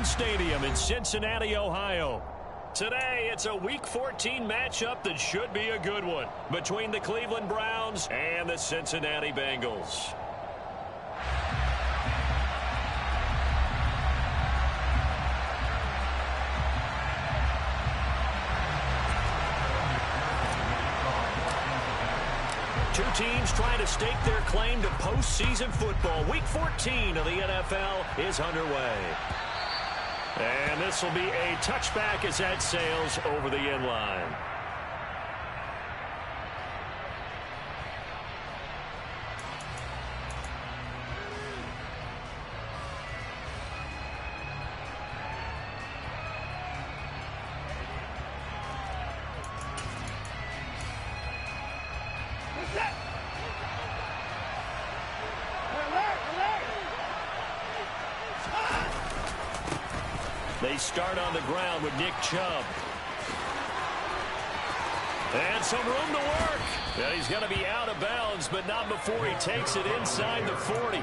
Brown Stadium in Cincinnati, Ohio. Today, it's a Week 14 matchup that should be a good one between the Cleveland Browns and the Cincinnati Bengals. Two teams trying to stake their claim to postseason football. Week 14 of the NFL is underway. And this will be a touchback as that sails over the end line. They start on the ground with Nick Chubb. And some room to work. And he's going to be out of bounds, but not before he takes it inside the 40.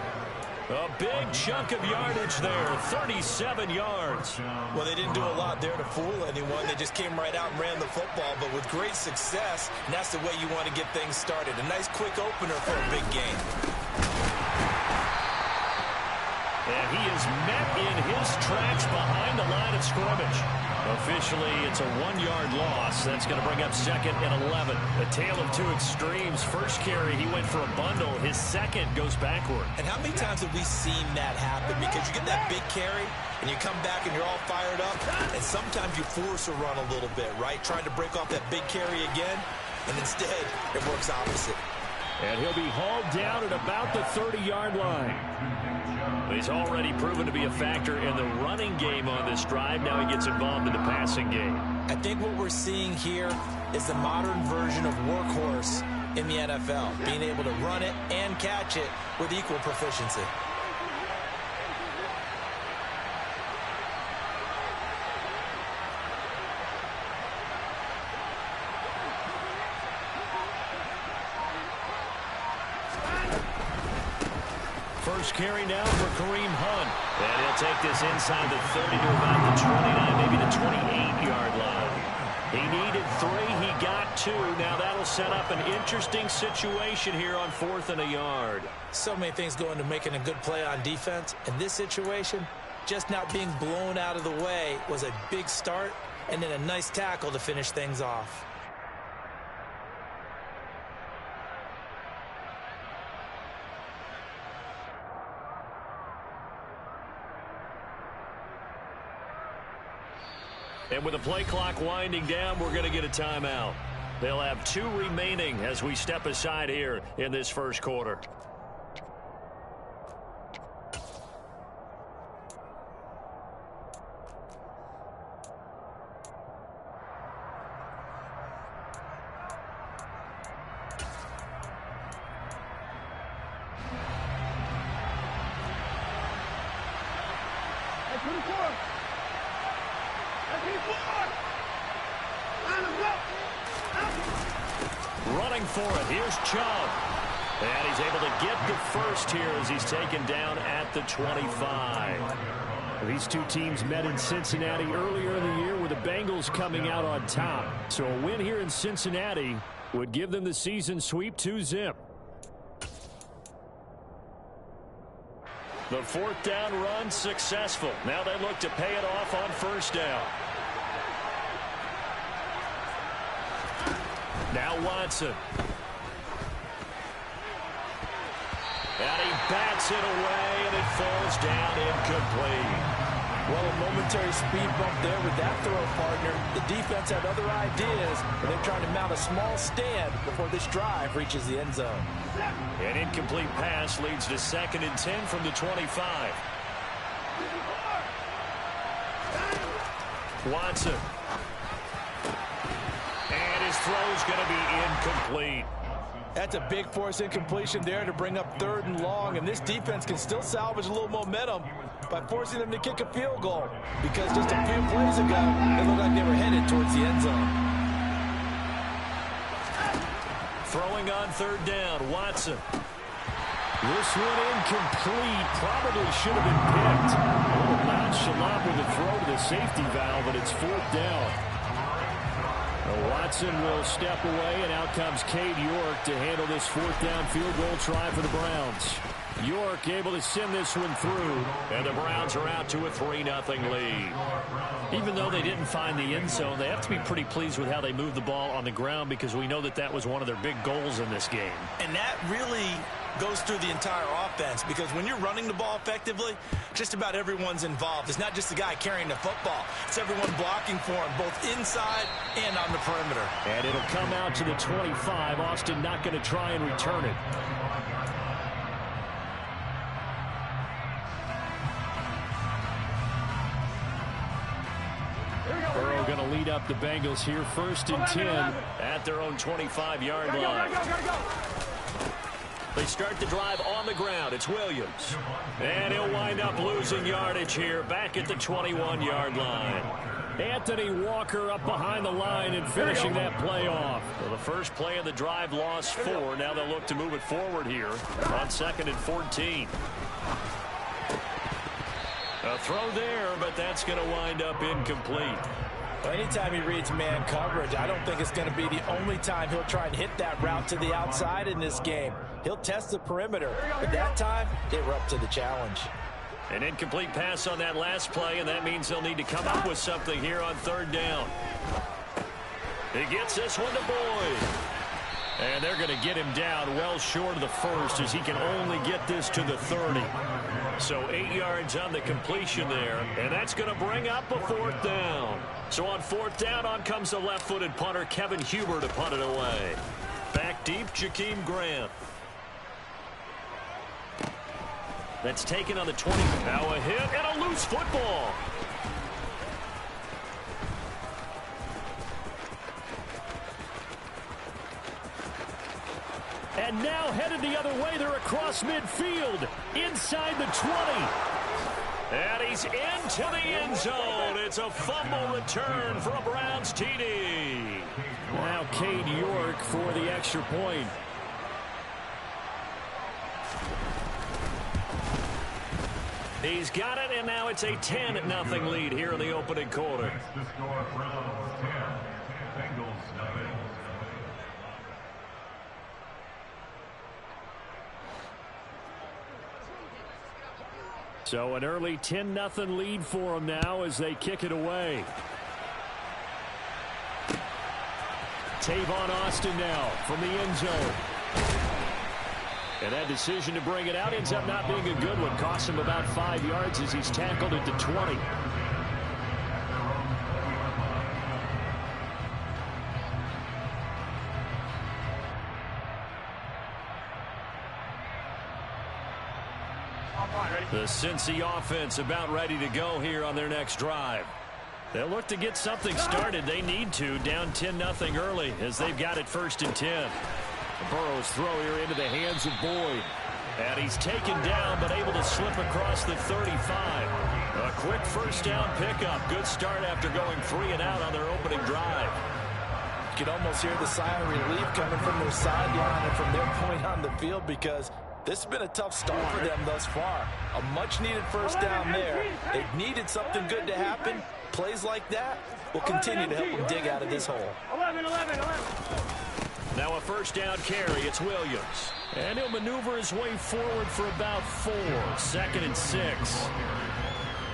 A big chunk of yardage there, 37 yards. Well, they didn't do a lot there to fool anyone. They just came right out and ran the football, but with great success, and that's the way you want to get things started. A nice quick opener for a big game. And he is met in his tracks behind the line of scrimmage. Officially, it's a 1-yard loss. That's going to bring up 2nd and 11. A tale of two extremes. First carry, he went for a bundle. His second goes backward. And how many times have we seen that happen? Because you get that big carry, and you come back and you're all fired up, and sometimes you force a run a little bit, right? Trying to break off that big carry again, and instead, it works opposite. And he'll be hauled down at about the 30-yard line. He's already proven to be a factor in the running game on this drive. Now he gets involved in the passing game. I think what we're seeing here is the modern version of workhorse in the NFL, being able to run it and catch it with equal proficiency. First carry now for Kareem Hunt. And he'll take this inside the 30 to about the 29, maybe the 28-yard line. He needed 3. He got 2. Now that'll set up an interesting situation here on 4th and a yard. So many things go into making a good play on defense. In this situation, just not being blown out of the way was a big start, and then a nice tackle to finish things off. And with the play clock winding down, we're going to get a timeout. They'll have 2 remaining as we step aside here in this first quarter. Running for it. Here's Chubb. And he's able to get the first here as he's taken down at the 25. These two teams met in Cincinnati earlier in the year with the Bengals coming out on top. So a win here in Cincinnati would give them the season sweep 2-zip. The 4th down run successful. Now they look to pay it off on first down. Now Watson. And he bats it away, and it falls down incomplete. Well, a momentary speed bump there with that throw, partner. The defense had other ideas, and they're trying to mount a small stand before this drive reaches the end zone. An incomplete pass leads to 2nd and 10 from the 25. Watson. And his throw's going to be incomplete. That's a big force incompletion there to bring up 3rd and long, and this defense can still salvage a little momentum by forcing them to kick a field goal, because just a few plays ago, it looked like they were headed towards the end zone. Throwing on 3rd down, Watson. This one incomplete. Probably should have been picked. A little nonchalant with the safety valve, and it's 4th down. Watson will step away, and out comes Cade York to handle this 4th down field goal try for the Browns. York able to send this one through, and the Browns are out to a 3-0 lead. Even though they didn't find the end zone, they have to be pretty pleased with how they moved the ball on the ground, because we know that that was one of their big goals in this game. And that really goes through the entire offense, because when you're running the ball effectively, just about everyone's involved. It's not just the guy carrying the football. It's everyone blocking for him, both inside and on the perimeter. And it'll come out to the 25. Austin not going to try and return it. Burrow going to lead up the Bengals here, 1st and 10 at their own 25-yard line. They start the drive on the ground. It's Williams. And he'll wind up losing yardage here back at the 21-yard line. Anthony Walker up behind the line and finishing that play off. Well, the first play of the drive lost 4. Now they'll look to move it forward here on 2nd and 14. A throw there, but that's going to wind up incomplete. Well, anytime he reads man coverage, I don't think it's going to be the only time he'll try and hit that route to the outside in this game. He'll test the perimeter, but that time they were up to the challenge. An incomplete pass on that last play, and that means they'll need to come up with something here on 3rd down. He gets this one to Boyd. And they're going to get him down well short of the 1st, as he can only get this to the 30. So 8 yards on the completion there, and that's going to bring up a 4th down. So on 4th down, on comes the left-footed punter, Kevin Huber, to punt it away. Back deep, Jakeem Grant. That's taken on the 20. Now a hit and a loose football. And now headed the other way. They're across midfield, inside the 20. And he's into the end zone. It's a fumble return for a Browns TD. Now Cade York for the extra point. He's got it, and now it's a 10-0 lead here in the opening quarter. So an early 10-0 lead for them now as they kick it away. Tavon Austin now from the end zone. And that decision to bring it out ends up not being a good one. Costs him about 5 yards as he's tackled at the 20. The Cincy offense about ready to go here on their next drive. They'll look to get something started. They need to, down 10-0 early as they've got it 1st and 10. Burrow's throw here into the hands of Boyd. And he's taken down but able to slip across the 35. A quick 1st down pickup. Good start after going 3 and out on their opening drive. You can almost hear the sigh of relief coming from their sideline and from their point on the field, because this has been a tough start for them thus far. A much-needed 1st down there. They've needed something good to happen. Plays like that will continue to help them dig out of this hole. 11. Now a 1st down carry. It's Williams. And he'll maneuver his way forward for about 4. 2nd and 6.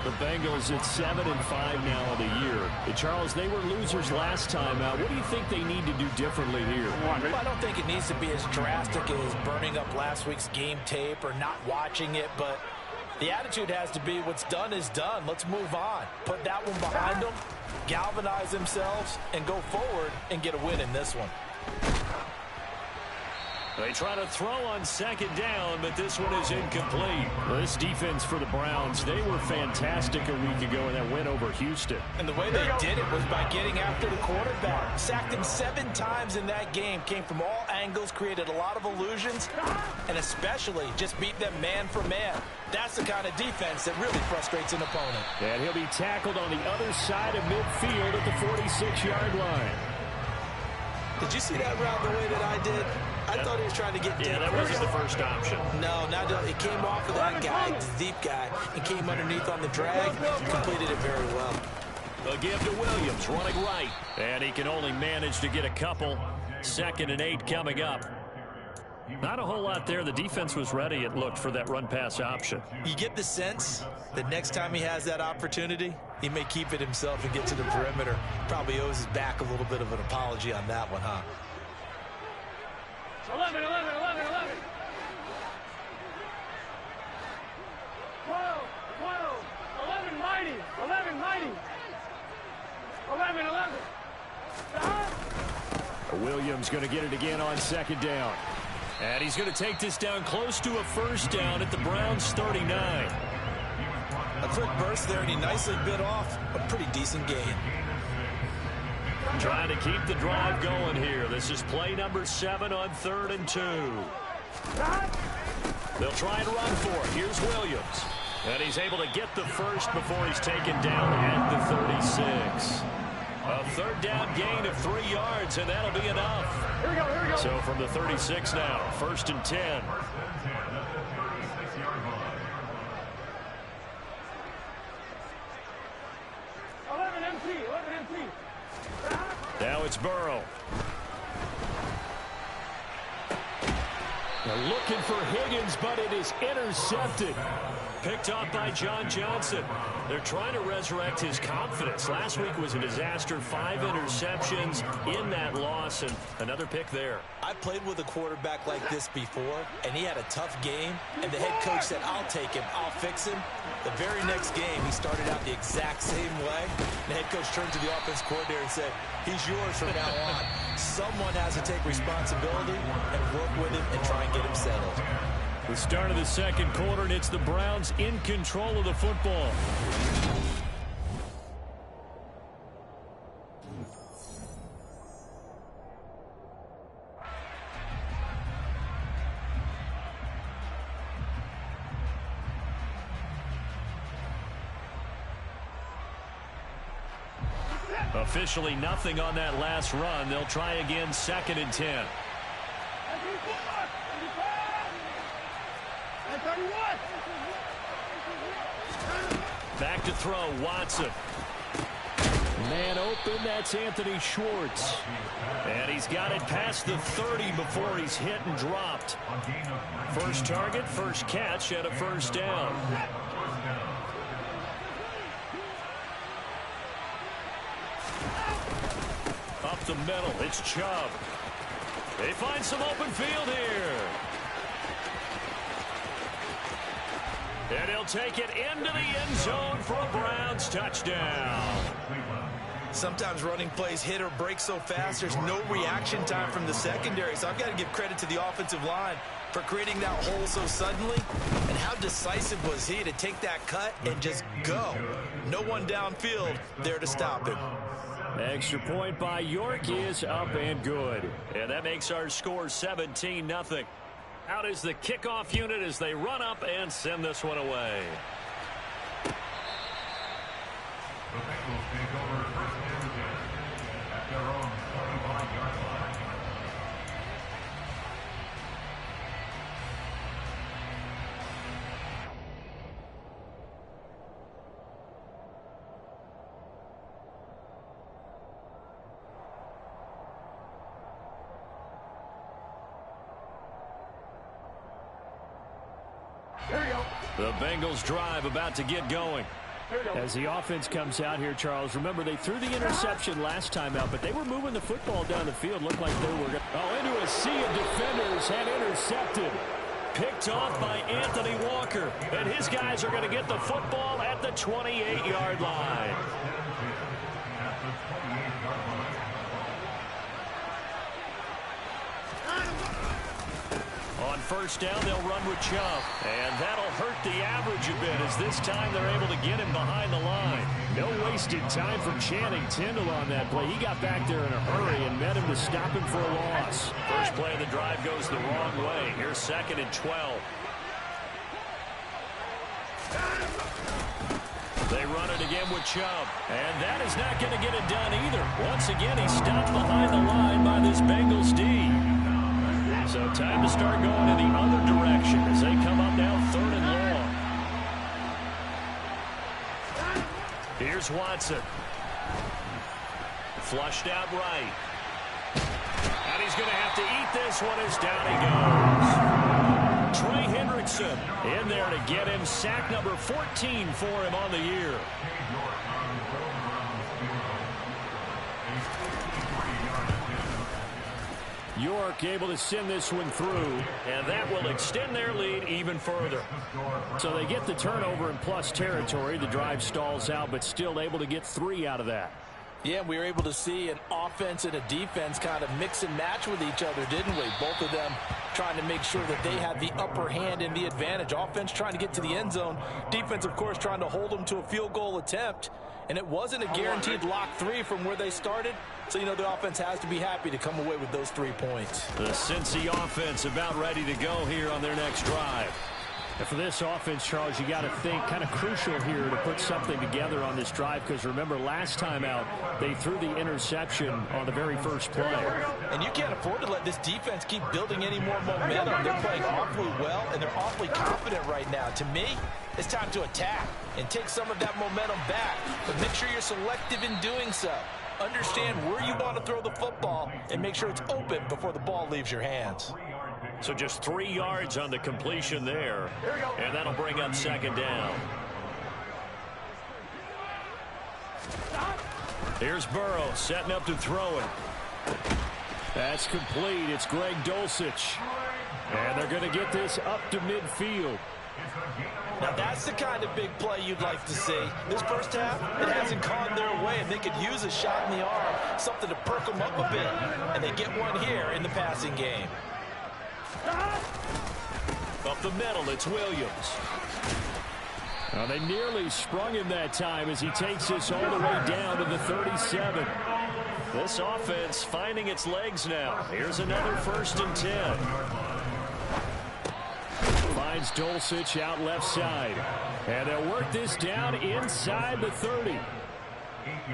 The Bengals at 7-5 now on the year. Charles, they were losers last time out. What do you think they need to do differently here? Well, I don't think it needs to be as drastic as burning up last week's game tape or not watching it, but the attitude has to be what's done is done. Let's move on. Put that one behind them, galvanize themselves, and go forward and get a win in this one. They try to throw on 2nd down, but this one is incomplete. Well, this defense for the Browns, they were fantastic a week ago in that win over Houston. And the way they did it was by getting after the quarterback. Sacked him 7 times in that game. Came from all angles, created a lot of illusions, and especially just beat them man for man. That's the kind of defense that really frustrates an opponent. And he'll be tackled on the other side of midfield at the 46-yard line. Did you see that route the way that I did? I thought he was trying to get deep. Yeah, that wasn't the first option. No, it came off of that guy, the deep guy, and came underneath on the drag, completed it very well. A give to Williams, running right. And he can only manage to get a couple. 2nd and 8 coming up. Not a whole lot there. The defense was ready, it looked, for that run-pass option. You get the sense that next time he has that opportunity, he may keep it himself and get to the perimeter. Probably owes his back a little bit of an apology on that one, huh? 11. 12. 11 mighty. 11. Williams going to get it again on 2nd down. And he's going to take this down close to a 1st down at the Browns' 39. A quick burst there, and he nicely bit off a pretty decent gain. Trying to keep the drive going here. This is play number 7 on 3rd and 2. They'll try and run for it. Here's Williams. And he's able to get the first before he's taken down at the 36. A 3rd down gain of 3 yards, and that'll be enough. Here we go. So from the 36 now, 1st and 10. 11 MT. Now it's Burrow. They're looking for Higgins, but it is intercepted. Picked off by John Johnson. They're trying to resurrect his confidence. Last week was a disaster. 5 interceptions in that loss, and another pick there. I played with a quarterback like this before, and he had a tough game, and the head coach said, I'll take him, I'll fix him. The very next game, he started out the exact same way. The head coach turned to the offense coordinator and said, he's yours from now on. Someone has to take responsibility and work with him and try and get him settled. The start of the 2nd quarter, and it's the Browns in control of the football. Officially nothing on that last run. They'll try again, 2nd and 10. Back to throw, Watson. Man open, that's Anthony Schwartz. And he's got it past the 30 before he's hit and dropped. First target, first catch, and a 1st down. Up the middle, it's Chubb. They find some open field here. And he'll take it into the end zone for a Browns touchdown. Sometimes running plays hit or break so fast, there's no reaction time from the secondary. So I've got to give credit to the offensive line for creating that hole so suddenly. And how decisive was he to take that cut and just go? No one downfield there to stop him. Extra point by York is up and good. And that makes our score 17-0. Out is the kickoff unit as they run up and send this one away. The Bengals take over first and 10 at their own 25-yard line. The Bengals drive about to get going. As the offense comes out here, Charles, remember they threw the interception last time out, but they were moving the football down the field. Looked like they were into a sea of defenders and intercepted. Picked off by Anthony Walker. And his guys are going to get the football at the 28-yard line. On first down, they'll run with Chubb. And that'll hurt the average a bit as this time they're able to get him behind the line. No wasted time from Channing Tindall on that play. He got back there in a hurry and met him to stop him for a loss. First play of the drive goes the wrong way. Here's 2nd and 12. They run it again with Chubb. And that is not going to get it done either. Once again, he's stopped behind the line by this Bengals D. So time to start going in the other direction as they come up now 3rd and long. Here's Watson. Flushed out right. And he's going to have to eat this one as down he goes. Trey Hendrickson in there to get him sack number 14 for him on the year. York able to send this one through, and that will extend their lead even further. So they get the turnover in plus territory. The drive stalls out, but still able to get 3 out of that. Yeah, we were able to see an offense and a defense kind of mix and match with each other, didn't we? Both of them trying to make sure that they had the upper hand and the advantage. Offense trying to get to the end zone. Defense, of course, trying to hold them to a field goal attempt. And it wasn't a guaranteed lock 3 from where they started. So, you know, the offense has to be happy to come away with those 3 points. The Cincy offense about ready to go here on their next drive. And for this offense, Charles, you got to think kind of crucial here to put something together on this drive, because remember last time out they threw the interception on the very first play. And you can't afford to let this defense keep building any more momentum. They're playing awfully well and they're awfully confident right now. To me, it's time to attack and take some of that momentum back, but make sure you're selective in doing so. Understand where you want to throw the football and make sure it's open before the ball leaves your hands. So just 3 yards on the completion there, and that'll bring up second down. Here's Burrow setting up to throw it. That's complete. It's Greg Dulcich. And they're going to get this up to midfield. Now that's the kind of big play you'd like to see. This first half, it hasn't gone their way, and they could use a shot in the arm, something to perk them up a bit. And they get one here in the passing game. Up the middle, it's Williams. Now they nearly sprung him that time as he takes this all the way down to the 37. This offense finding its legs now. Here's another 1st and 10. Finds Dulcich out left side. And they'll work this down inside the 30.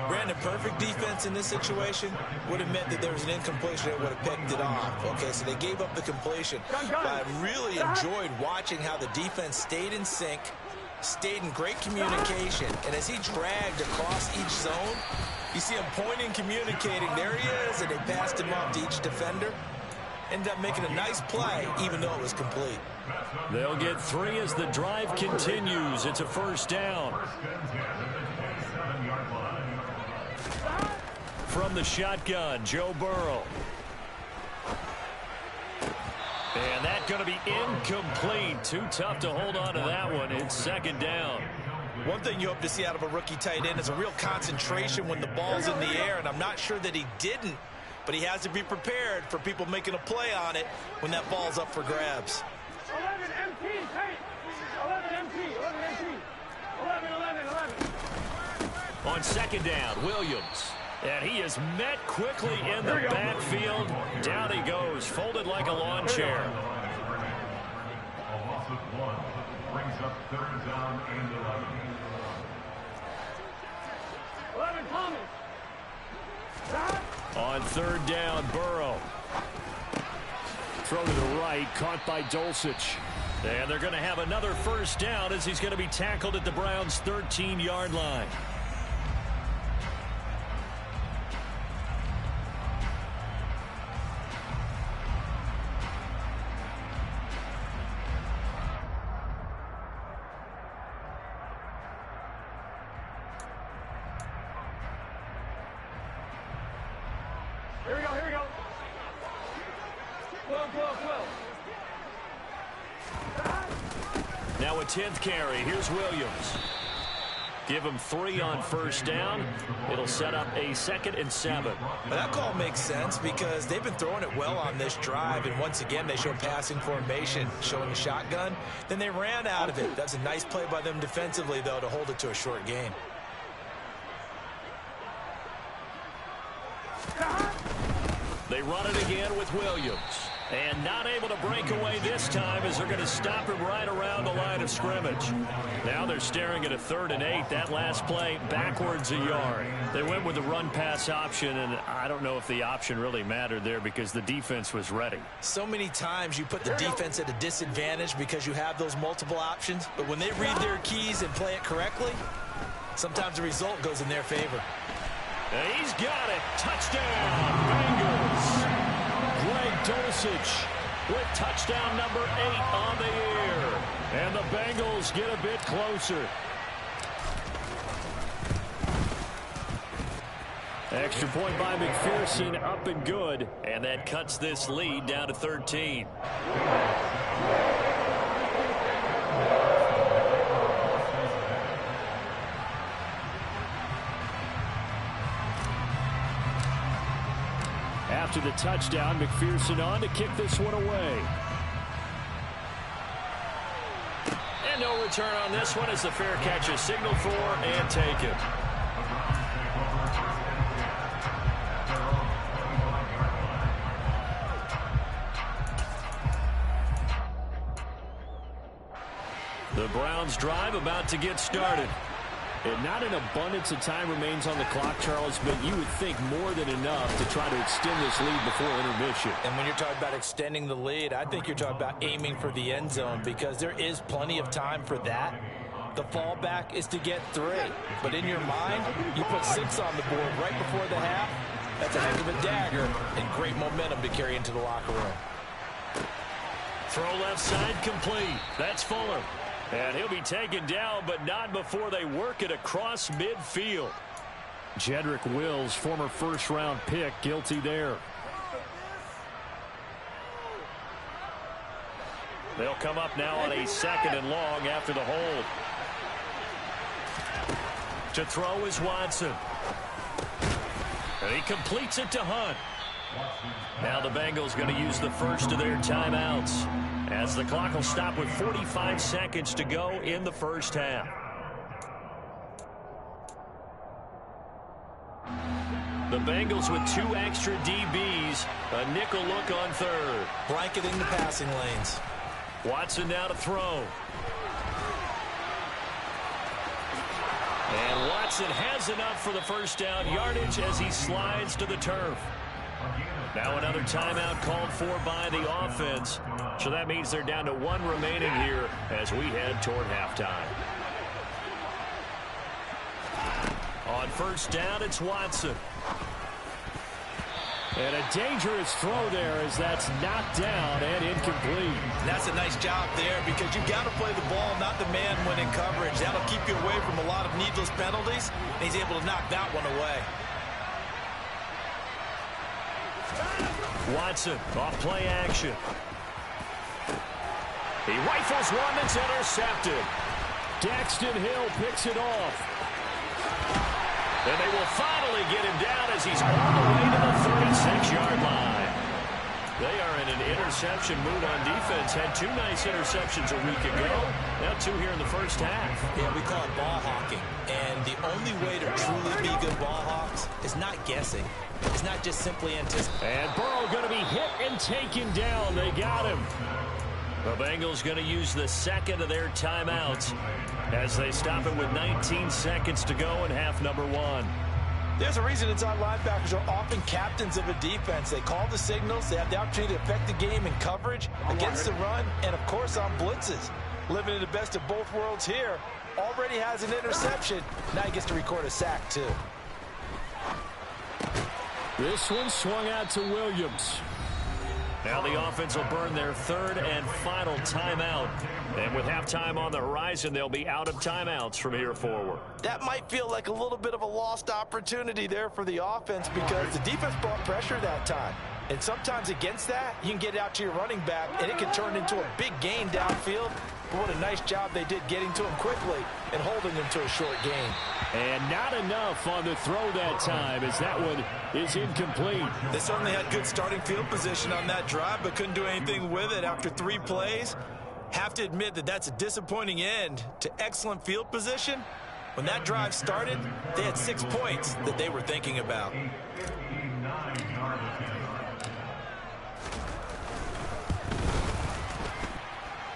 Brandon, perfect defense in this situation would have meant that there was an incompletion that would have picked it off. Okay, so they gave up the completion. But I really enjoyed watching how the defense stayed in sync, stayed in great communication, and as he dragged across each zone, you see him pointing, communicating. There he is, and they passed him off to each defender. Ended up making a nice play, even though it was complete. They'll get 3 as the drive continues. It's a 1st down. From the shotgun, Joe Burrow. And that's going to be incomplete. Too tough to hold on to that one. It's 2nd down. One thing you hope to see out of a rookie tight end is a real concentration when the ball's in the air, and I'm not sure that he didn't, but he has to be prepared for people making a play on it when that ball's up for grabs. 11 MT, Tate. 11 MT, 11 MT. 11. On 2nd down, Williams. And he is met quickly in the backfield. Down he goes, folded like a lawn chair. A loss of 1 brings up 3rd down and 11. 11 Thomas. On 3rd down, Burrow. Throw to the right, caught by Dulcich. And they're going to have another 1st down as he's going to be tackled at the Browns' 13-yard line. Here we go. 12. Now a 10th carry. Here's Williams. Give him 3 on 1st down. It'll set up a 2nd and 7. Well, that call makes sense because they've been throwing it well on this drive, and once again they show passing formation, showing the shotgun. Then they ran out of it. That's a nice play by them defensively, though, to hold it to a short gain. They run it again with Williams. And not able to break away this time as they're going to stop him right around the line of scrimmage. Now they're staring at a 3rd and 8. That last play backwards a yard. They went with the run-pass option, and I don't know if the option really mattered there because the defense was ready. So many times you put the defense at a disadvantage because you have those multiple options, but when they read their keys and play it correctly, sometimes the result goes in their favor. And he's got it. Touchdown, Bengals. Greg Dulcich with touchdown number 8 on the year. And the Bengals get a bit closer. Extra point by McPherson, up and good. And that cuts this lead down to 13. After the touchdown, McPherson on to kick this one away. And no return on this one as the fair catch is signaled for and taken. The Browns drive about to get started. And not an abundance of time remains on the clock, Charles, but you would think more than enough to try to extend this lead before intermission. And when you're talking about extending the lead, I think you're talking about aiming for the end zone because there is plenty of time for that. The fallback is to get 3. But in your mind, you put 6 on the board right before the half. That's a heck of a dagger and great momentum to carry into the locker room. Throw left side complete. That's Fuller. And he'll be taken down, but not before they work it across midfield. Jedrick Wills, former first-round pick, guilty there. They'll come up now on a 2nd and long after the hold. To throw is Watson. And he completes it to Hunt. Now the Bengals going to use the first of their timeouts, as the clock will stop with 45 seconds to go in the first half. The Bengals with 2 extra DBs, a nickel look on 3rd. Blanketing the passing lanes. Watson now to throw. And Watson has enough for the first down yardage as he slides to the turf. Now another timeout called for by the offense. So that means they're down to 1 remaining here as we head toward halftime. On first down, it's Watson. And a dangerous throw there as that's knocked down and incomplete. That's a nice job there because you've got to play the ball, not the man when in coverage. That'll keep you away from a lot of needless penalties, and he's able to knock that one away. Watson off play action. He rifles one that's intercepted. Daxton Hill picks it off. And they will finally get him down as he's all the way to the 36-yard line. They are in an interception mood on defense. Had 2 nice interceptions a week ago. Now 2 here in the first half. Yeah, we call it ball hawking. And the only way to truly be good ball hawks is not guessing. It's not just simply anticipating. And Burrow going to be hit and taken down. They got him. The Bengals going to use the 2nd of their timeouts as they stop it with 19 seconds to go in half number 1. There's a reason inside linebackers are often captains of a defense. They call the signals. They have the opportunity to affect the game in coverage, against the run, and, of course, on blitzes. Living in the best of both worlds here. Already has an interception. Now he gets to record a sack, too. This one swung out to Williams. Now the offense will burn their 3rd and final timeout. And with halftime on the horizon, they'll be out of timeouts from here forward. That might feel like a little bit of a lost opportunity there for the offense because the defense brought pressure that time. And sometimes against that, you can get out to your running back, and it can turn into a big gain downfield. But what a nice job they did getting to him quickly and holding him to a short gain. And not enough on the throw that time as that one is incomplete. They certainly had good starting field position on that drive, but couldn't do anything with it after 3 plays. Have to admit that that's a disappointing end to excellent field position. When that drive started, they had 6 points that they were thinking about.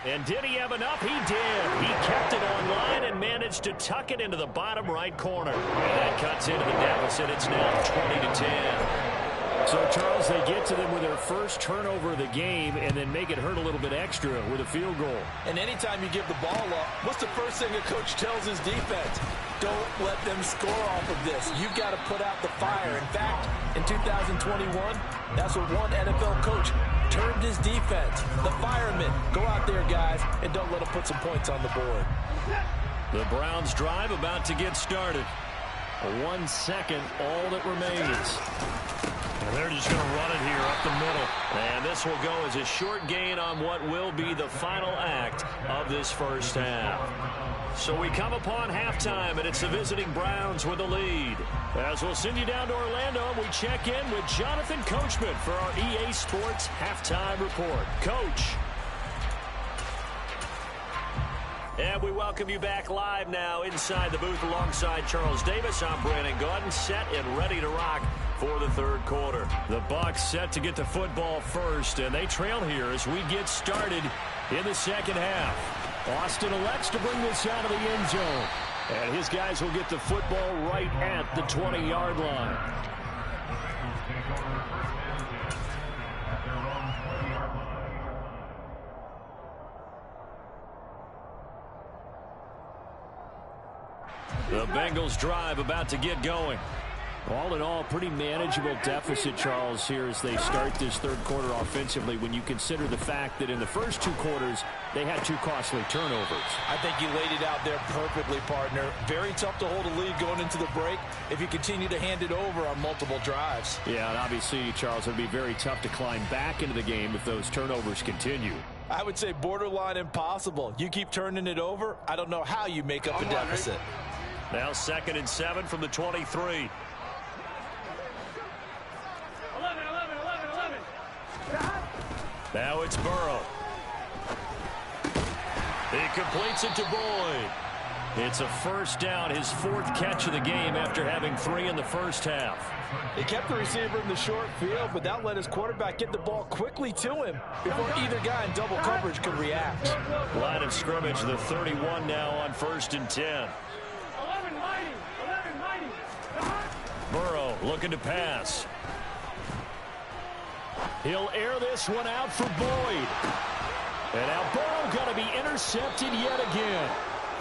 And did he have enough? He did. He kept it online and managed to tuck it into the bottom right corner. And that cuts into the deficit. It's now 20-10. So, Charles, they get to them with their first turnover of the game and then make it hurt a little bit extra with a field goal. And anytime you give the ball up, what's the first thing a coach tells his defense? Don't let them score off of this. You've got to put out the fire. In fact, in 2021, that's what one NFL coach termed his defense. The firemen. Go out there, guys, and don't let them put some points on the board. The Browns drive about to get started. 1 second, all that remains. And they're just going to run it here up the middle. And this will go as a short gain on what will be the final act of this first half. So we come upon halftime, and it's the visiting Browns with the lead. As we'll send you down to Orlando, we check in with Jonathan Coachman for our EA Sports Halftime Report. Coach. And we welcome you back live now inside the booth alongside Charles Davis. I'm Brandon Gaudin, set and ready to rock for the third quarter. The Bucs set to get the football first, and they trail here as we get started in the second half. Austin elects to bring this out of the end zone, and his guys will get the football right at the 20-yard line. The Bengals drive about to get going. All in all, pretty manageable deficit, Charles, here as they start this third quarter offensively when you consider the fact that in the first two quarters, they had two costly turnovers. I think you laid it out there perfectly, partner. Very tough to hold a lead going into the break if you continue to hand it over on multiple drives. Yeah, and obviously, Charles, it would be very tough to climb back into the game if those turnovers continue. I would say borderline impossible. You keep turning it over, I don't know how you make up a deficit. Now 2nd and 7 from the 23. 11. Now it's Burrow. He completes it to Boyd. It's a first down, his 4th catch of the game after having 3 in the first half. He kept the receiver in the short field, but that let his quarterback get the ball quickly to him before either guy in double coverage could react. Line of scrimmage, the 31 now on 1st and 10. 11. Burrow looking to pass. He'll air this one out for Boyd. And now Burrow going to be intercepted yet again.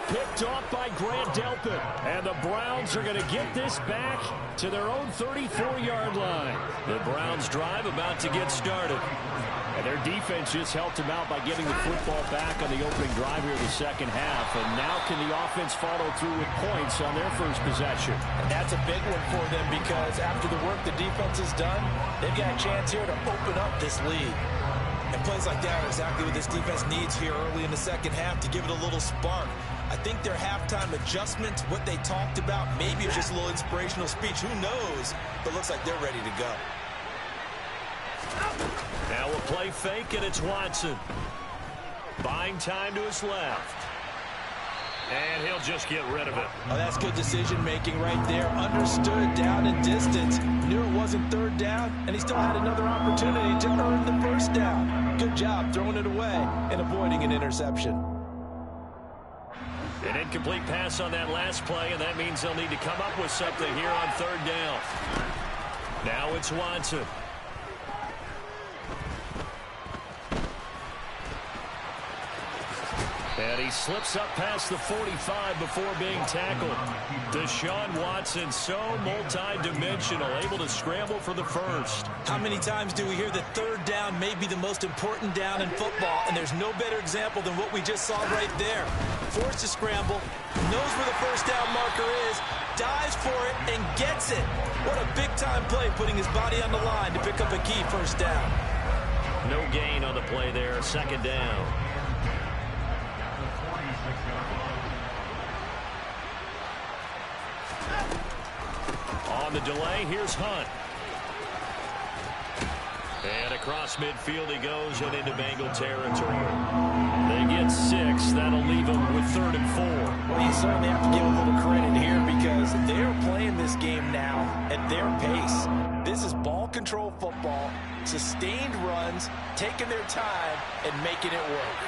Picked off by Grant Delpit. And the Browns are going to get this back to their own 34-yard line. The Browns drive about to get started. And their defense just helped them out by getting the football back on the opening drive here in the second half. And now can the offense follow through with points on their first possession? And that's a big one for them because after the work the defense has done, they've got a chance here to open up this lead. And plays like that are exactly what this defense needs here early in the second half to give it a little spark. I think their halftime adjustment, what they talked about, maybe it's just a little inspirational speech. Who knows? But looks like they're ready to go. Now we'll play fake, and it's Watson. Buying time to his left. And he'll just get rid of it. Oh, that's good decision-making right there. Understood down and distance. Knew it wasn't third down, and he still had another opportunity to earn the first down. Good job throwing it away and avoiding an interception. An incomplete pass on that last play, and that means they'll need to come up with something here on third down. Now it's Watson. And he slips up past the 45 before being tackled. Deshaun Watson, so multi-dimensional, able to scramble for the first. How many times do we hear that third down may be the most important down in football, and there's no better example than what we just saw right there. Forced to scramble, knows where the first down marker is, dives for it, and gets it. What a big-time play, putting his body on the line to pick up a key first down. No gain on the play there, second down. On the delay, here's Hunt. And across midfield he goes and into Bengal territory. They get 6. That'll leave them with 3rd and 4. Well, you certainly have to give a little credit here because they're playing this game now at their pace. This is ball control football, sustained runs, taking their time, and making it work.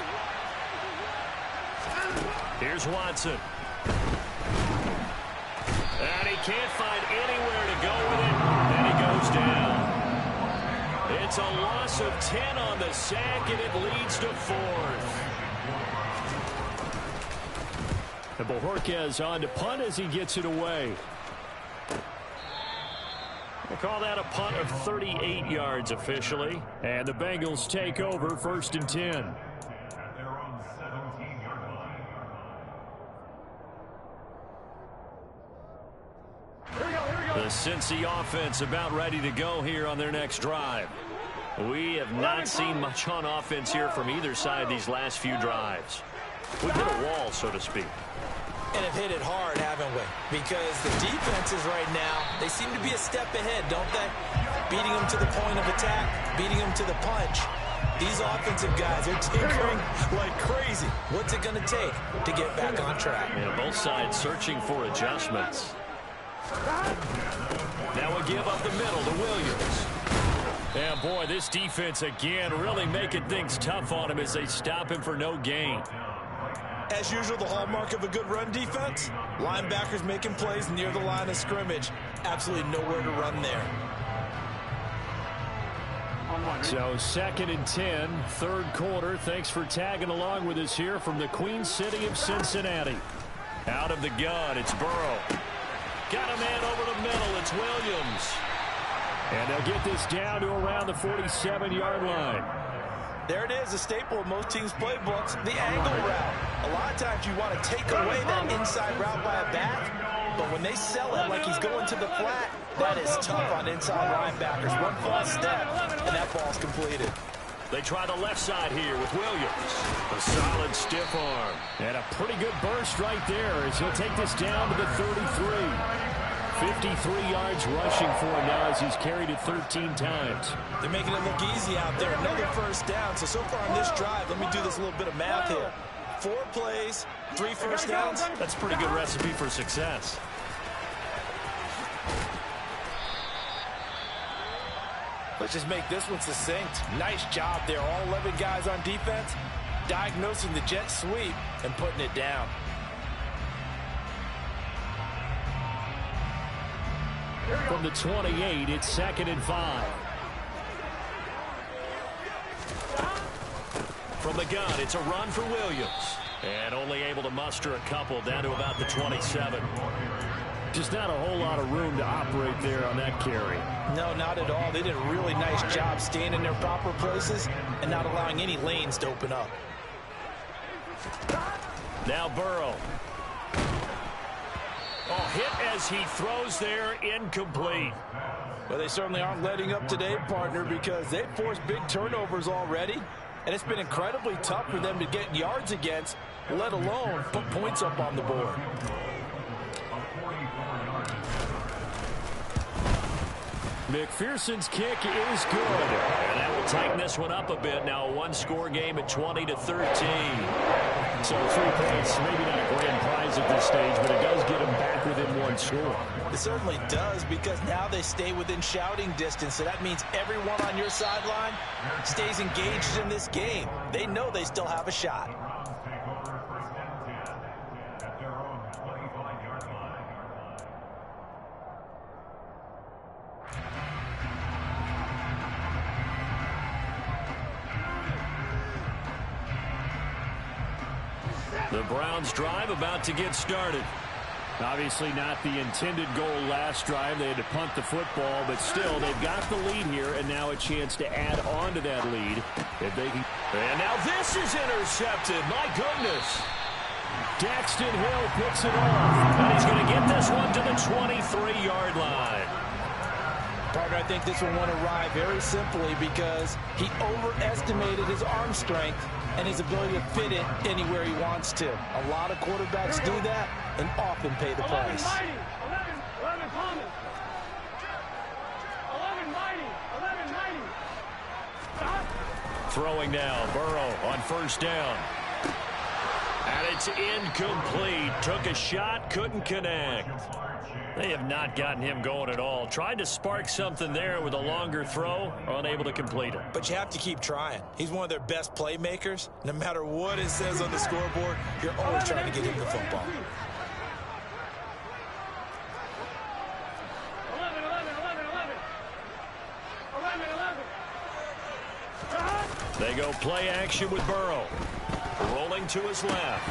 Here's Watson. And he can't find anywhere to go with it. And he goes down. It's a loss of 10 on the sack, and it leads to 4th. And Bojorquez on to punt as he gets it away. They call that a punt of 38 yards officially. And the Bengals take over 1st and 10. At their own 17-yard line. The Cincy offense about ready to go here on their next drive. We have not seen much on offense here from either side these last few drives. We've hit a wall, so to speak. And have hit it hard, haven't we? Because the defenses right now, they seem to be a step ahead, don't they? Beating them to the point of attack, beating them to the punch. These offensive guys are tinkering like crazy. What's it going to take to get back on track? Yeah, both sides searching for adjustments. Now a give up the middle to Williams. And boy, this defense again really making things tough on him as they stop him for no gain. As usual, the hallmark of a good run defense, linebackers making plays near the line of scrimmage. Absolutely nowhere to run there. So 2nd and 10, 3rd quarter. Thanks for tagging along with us here from the Queen City of Cincinnati. Out of the gun, it's Burrow. Got a man over the middle, it's Williams. And they'll get this down to around the 47-yard line. There it is, a staple of most teams' playbooks, the angle route. A lot of times you want to take away that inside route by a back, but when they sell it like he's going to the flat, that is tough on inside linebackers. One false step, and that ball's completed. They try the left side here with Williams. A solid stiff arm. And a pretty good burst right there as he'll take this down to the 33. 53 yards rushing for him now as he's carried it 13 times. They're making it look easy out there. Another first down. So far on this drive, let me do this little bit of math here. 4 plays, 3 first downs. That's a pretty good recipe for success. Let's just make this one succinct. Nice job there. All 11 guys on defense diagnosing the jet sweep and putting it down. From the 28, it's 2nd and 5. From the gun, it's a run for Williams. And only able to muster a couple down to about the 27. Just not a whole lot of room to operate there on that carry. No, not at all. They did a really nice job staying in their proper places and not allowing any lanes to open up. Now Burrow. Oh, hit as he throws there, incomplete. Well, they certainly aren't letting up today, partner, because they've forced big turnovers already, and it's been incredibly tough for them to get yards against, let alone put points up on the board. McPherson's kick is good. And that will tighten this one up a bit. Now a one-score game at 20-13. So 3 points, maybe not a grand prize at this stage, but it does get them back within 1 score. It certainly does, because now they stay within shouting distance. So that means everyone on your sideline stays engaged in this game. They know they still have a shot. The Browns drive about to get started. Obviously not the intended goal last drive. They had to punt the football, but still they've got the lead here and now a chance to add on to that lead. If they can. And now this is intercepted. My goodness. Daxton Hill picks it off. And he's going to get this one to the 23-yard line. Partner, I think this one won't arrive very simply because he overestimated his arm strength and his ability to fit it anywhere he wants to. A lot of quarterbacks do that and often pay the price. 11 Common. 11 Mighty. 11 Mighty. Stop. Throwing now, Burrow on first down. And it's incomplete. Took a shot, couldn't connect. They have not gotten him going at all. Tried to spark something there with a longer throw, unable to complete it. But you have to keep trying. He's one of their best playmakers. No matter what it says on the scoreboard, you're always trying to get him the football. 11, 11, 11, 11. 11, 11. go play action with Burrow. Rolling to his left.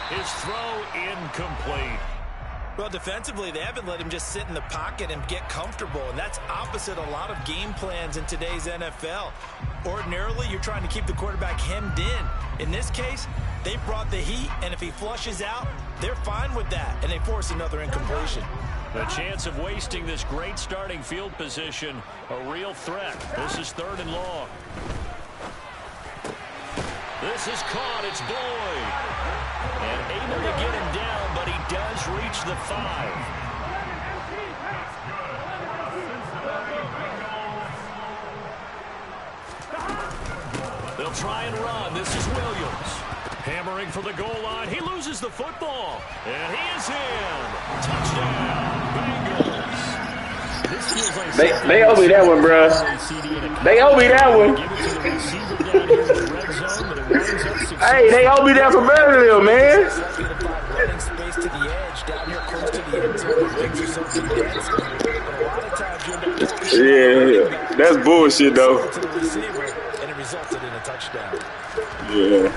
His throw incomplete. Well, defensively, they haven't let him just sit in the pocket and get comfortable, and that's opposite a lot of game plans in today's NFL. Ordinarily, you're trying to keep the quarterback hemmed in. In this case, they brought the heat, and if he flushes out, they're fine with that, and they force another incompletion. The chance of wasting this great starting field position, a real threat. This is 3rd and long. This is caught. It's Boyd. And able to get him down, but he does reach the 5. They'll try and run. This is Williams. Hammering for the goal line. He loses the football. And he is in. Touchdown, Bengals. This feels like they owe me that one, bro. They owe me that one. Hey, they owe me that from earlier, man. Running space to the edge down here close to the end zone. Things are so condensed. A lot of times you end up yeah, that's bullshit though. to the receiver, and it resulted in a touchdown. Yeah.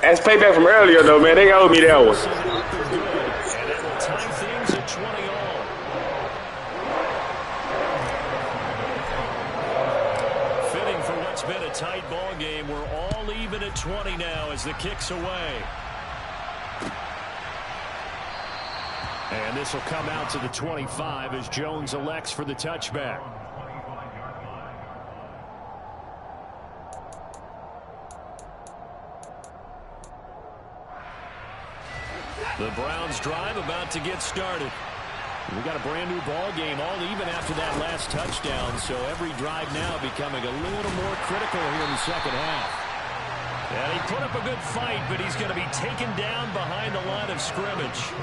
That's payback from earlier though, man. They owe me that one. And it will tie things at 20 all. Fitting for what's been a tight ball game. We're all even at 20 now as the kick's away. And this will come out to the 25 as Jones elects for the touchback. The Browns drive about to get started. We got a brand new ball game, all even after that last touchdown. So every drive now becoming a little more critical here in the second half. And he put up a good fight, but he's going to be taken down behind the line of scrimmage.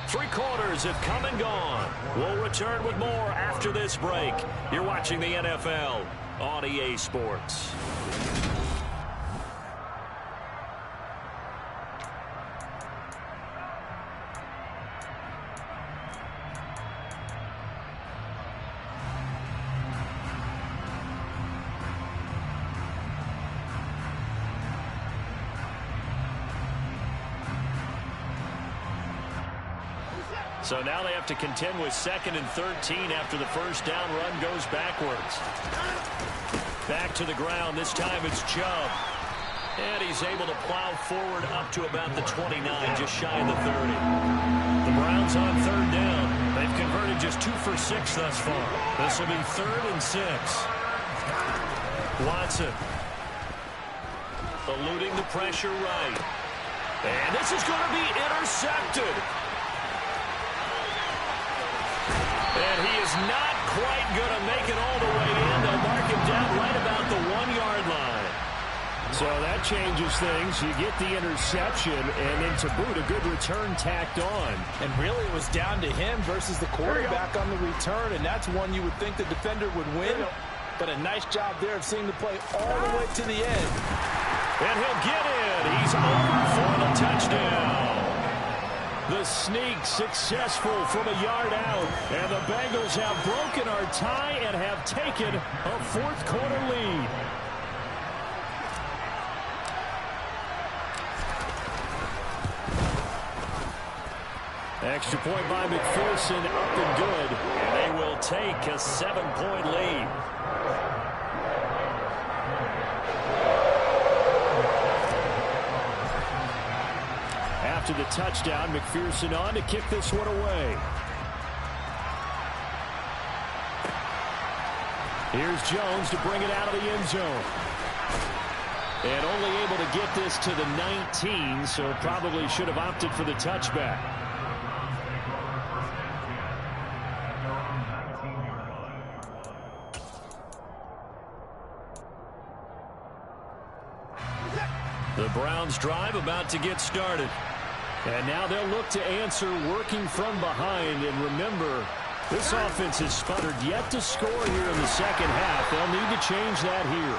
Three quarters have come and gone. We'll return with more after this break. You're watching the NFL on EA Sports. So now they have to contend with 2nd and 13 after the first down run goes backwards. Back to the ground. This time it's Chubb. And he's able to plow forward up to about the 29, just shy of the 30. The Browns on 3rd down. They've converted just 2 for 6 thus far. This will be 3rd and 6. Watson. Eluding the pressure right. And this is going to be intercepted. And he is not quite going to make it all the way in. They'll mark him down right about the 1-yard line. So that changes things. You get the interception, and then to boot, a good return tacked on. And really it was down to him versus the quarterback on the return, and that's one you would think the defender would win. But a nice job there of seeing the play all the way to the end. And he'll get in. He's over for the touchdown. The sneak successful from a yard out. And the Bengals have broken our tie and have taken a 4th quarter lead. Extra point by McPherson, up and good. And they will take a 7-point lead. After the touchdown, McPherson on to kick this one away. Here's Jones to bring it out of the end zone. And only able to get this to the 19, so probably should have opted for the touchback. The Browns drive about to get started. And now they'll look to answer working from behind. And remember, this offense has sputtered yet to score here in the second half. They'll need to change that here.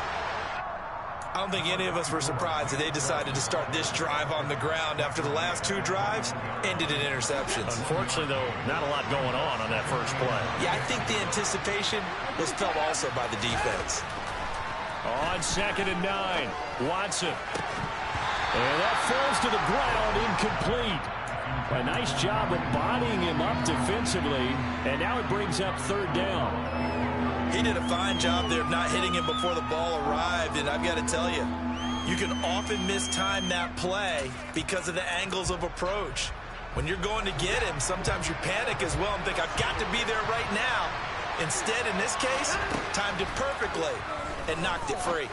I don't think any of us were surprised that they decided to start this drive on the ground after the last 2 drives ended in interceptions. Unfortunately, though, not a lot going on that first play. Yeah, I think the anticipation was felt also by the defense. On 2nd and 9, Watson. And that falls to the ground, incomplete. A nice job of bodying him up defensively, and now it brings up 3rd down. He did a fine job there of not hitting him before the ball arrived, and I've got to tell you, you can often mistime that play because of the angles of approach. When you're going to get him, sometimes you panic as well and think, I've got to be there right now. Instead, in this case, timed it perfectly and knocked it free.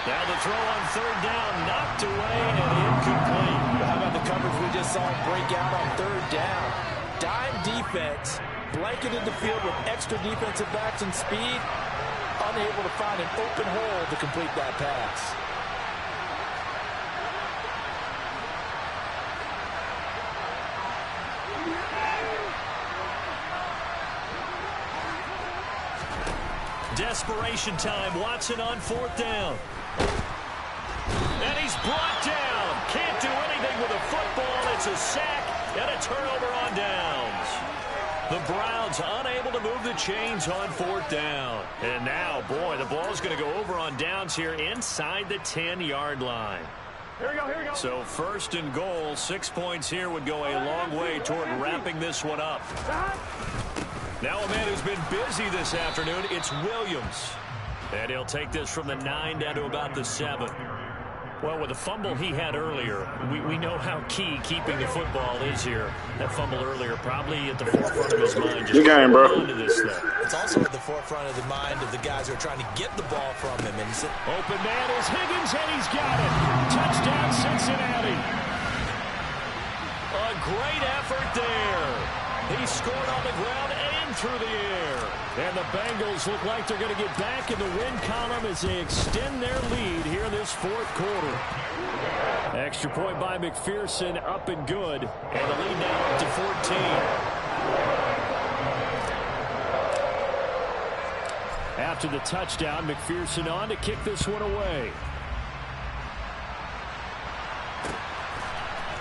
Now the throw on 3rd down, knocked away and incomplete. How about the coverage we just saw him break out on 3rd down? Dime defense, blanketed the field with extra defensive backs and speed, unable to find an open hole to complete that pass. Desperation time. Watson on 4th down. And he's brought down. Can't do anything with a football. It's a sack and a turnover on downs. The Browns unable to move the chains on 4th down. And now, boy, the ball's going to go over on downs here inside the 10-yard line. Here we go, here we go. So 1st and goal, 6 points here would go a long way toward wrapping this one up. Now a man who's been busy this afternoon, it's Williams. And he'll take this from the 9 down to about the 7. Well, with the fumble he had earlier, we know how key keeping the football is here. That fumble earlier probably at the forefront of his mind. Just good game, bro. This thing. It's also at the forefront of the mind of the guys who are trying to get the ball from him. And open man is Higgins, and he's got it. Touchdown, Cincinnati. A great effort there. He scored on the ground and through the air. And the Bengals look like they're going to get back in the win column as they extend their lead here in this 4th quarter. Extra point by McPherson, up and good. And the lead now up to 14. After the touchdown, McPherson on to kick this one away.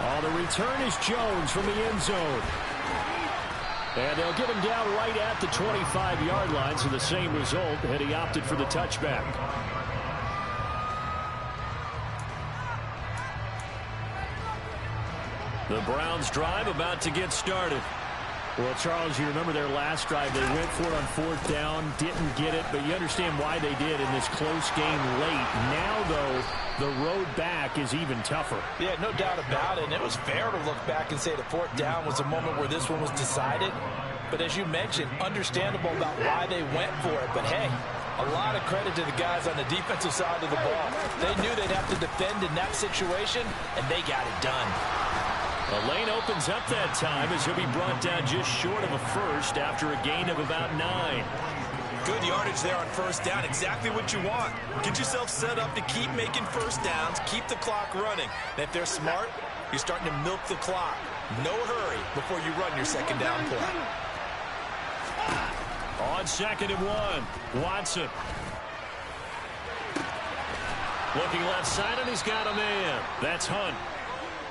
On the return is Jones from the end zone. And they'll get him down right at the 25-yard line, so the same result, and he opted for the touchback. The Browns drive about to get started. Well, Charles, you remember their last drive. They went for it on 4th down, didn't get it, but you understand why they did in this close game late. Now, though, the road back is even tougher. Yeah, no doubt about it. And it was fair to look back and say the 4th down was a moment where this one was decided. But as you mentioned, understandable about why they went for it. But, hey, a lot of credit to the guys on the defensive side of the ball. They knew they'd have to defend in that situation, and they got it done. The lane opens up that time as he'll be brought down just short of a first after a gain of about 9. Good yardage there on 1st down. Exactly what you want. Get yourself set up to keep making 1st downs, keep the clock running. And if they're smart, you're starting to milk the clock. No hurry before you run your 2nd down play. On 2nd and 1, Watson. Looking left side, and he's got a man. That's Hunt.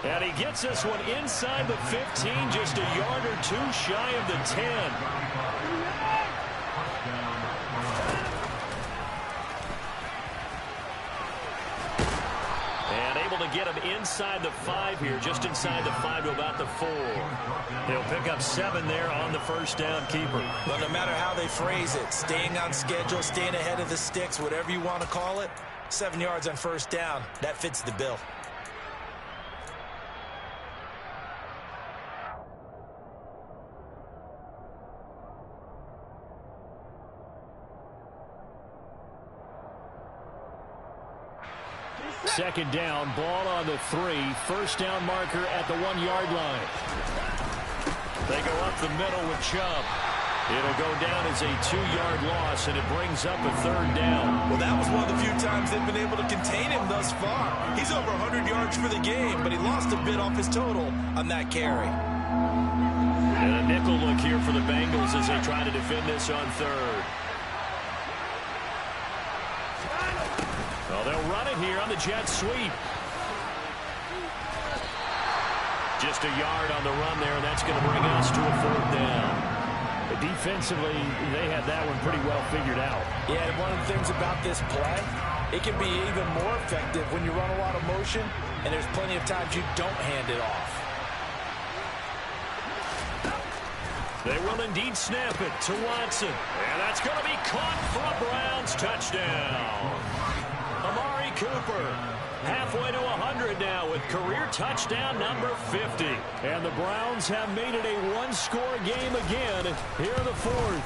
And he gets this one inside the 15, just a yard or 2 shy of the 10. And able to get him inside the 5 here, just inside the 5 to about the 4. He'll pick up 7 there on the 1st down keeper. Well, no matter how they phrase it, staying on schedule, staying ahead of the sticks, whatever you want to call it, 7 yards on 1st down, that fits the bill. Second down, ball on the 3. 1st down marker at the 1-yard line. They go up the middle with Chubb. It'll go down as a 2-yard loss, and it brings up a 3rd down. Well, that was one of the few times they've been able to contain him thus far. He's over 100 yards for the game, but he lost a bit off his total on that carry. And a nickel look here for the Bengals as they try to defend this on 3rd. Well, they'll run it here on the jet sweep. Just a yard on the run there, and that's going to bring us to a 4th down. But defensively, they had that one pretty well figured out. Yeah, and one of the things about this play, it can be even more effective when you run a lot of motion, and there's plenty of times you don't hand it off. They will indeed snap it to Watson. And that's going to be caught for a Browns touchdown. Amari Cooper halfway to 100 now with career touchdown number 50. And the Browns have made it a one-score game again here in the 4th.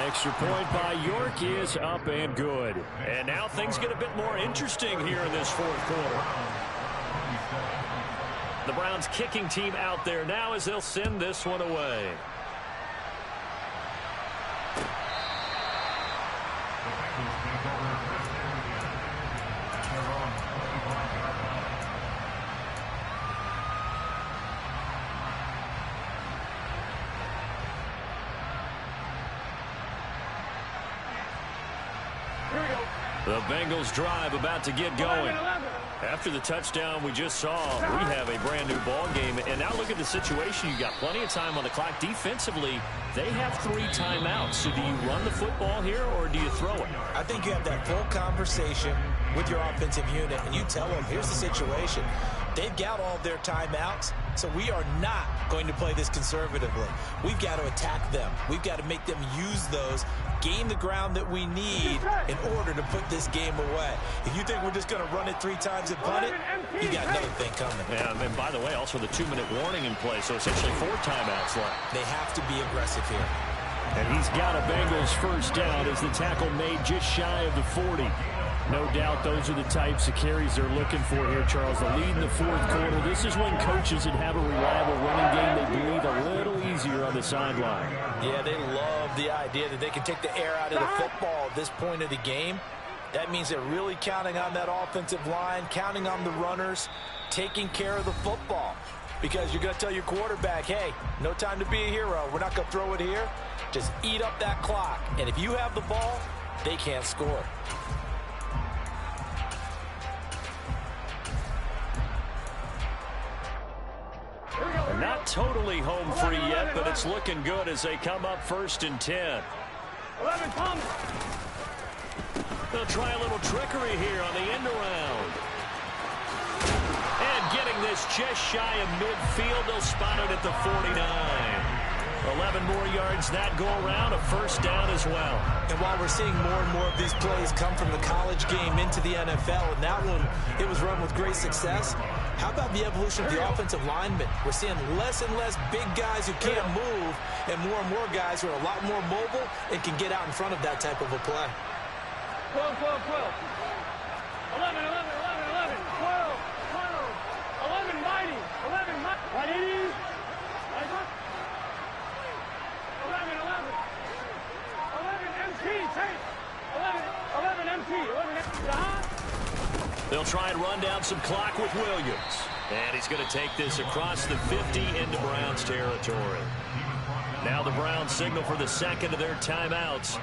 Extra point by York is up and good. And now things get a bit more interesting here in this 4th quarter. The Browns kicking team out there now as they'll send this one away. The Bengals drive about to get going. After the touchdown we just saw, we have a brand new ball game. And now look at the situation. You got plenty of time on the clock. Defensively, they have 3 timeouts. So do you run the football here or do you throw it? I think you have that full conversation with your offensive unit, and you tell them, here's the situation. They've got all of their timeouts, so we are not going to play this conservatively. We've got to attack them. We've got to make them use those, gain the ground that we need in order to put this game away. If you think we're just going to run it 3 times and punt it, you got another thing coming. Yeah, and by the way, also the 2-minute warning in play, so essentially 4 timeouts left. They have to be aggressive here. And he's got a Bengals first down as the tackle made just shy of the 40. No doubt those are the types of carries they're looking for here, Charles. The lead in the 4th quarter. This is when coaches that have a reliable running game, they breathe a little easier on the sideline. Yeah, they love the idea that they can take the air out of the football at this point of the game. That means they're really counting on that offensive line, counting on the runners, taking care of the football. Because you're going to tell your quarterback, hey, no time to be a hero. We're not going to throw it here. Just eat up that clock. And if you have the ball, they can't score. Not totally home free yet, but it's looking good as they come up 1st and 10. 11, Thomas. They'll try a little trickery here on the end around. And getting this just shy of midfield, they'll spot it at the 49. 11 more yards that go around, a first down as well. And while we're seeing more and more of these plays come from the college game into the NFL, and that one, it was run with great success, how about the evolution of the offensive linemen? We're seeing less and less big guys who can't move and more guys who are a lot more mobile and can get out in front of that type of a play. 12, 12, 12. 11, 11, 11, 11. 12, 12. 11, mighty. 11, mighty. 11, 11. 11, MT. Take. 11, MT. 11, MT. They'll try and run down some clock with Williams. And he's going to take this across the 50 into Browns territory. Now the Browns signal for the second of their timeouts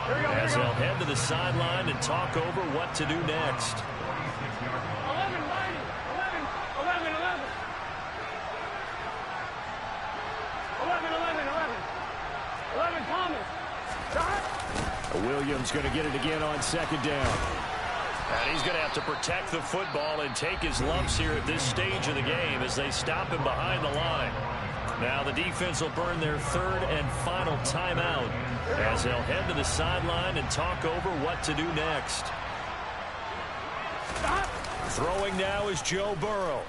as they'll head to the sideline and talk over what to do next. 11, mighty. 11, 11, 11. 11, 11, 11. 11, Thomas. Williams going to get it again on 2nd down. And he's going to have to protect the football and take his lumps here at this stage of the game as they stop him behind the line. Now the defense will burn their 3rd and final timeout as they'll head to the sideline and talk over what to do next. Throwing now is Joe Burrow.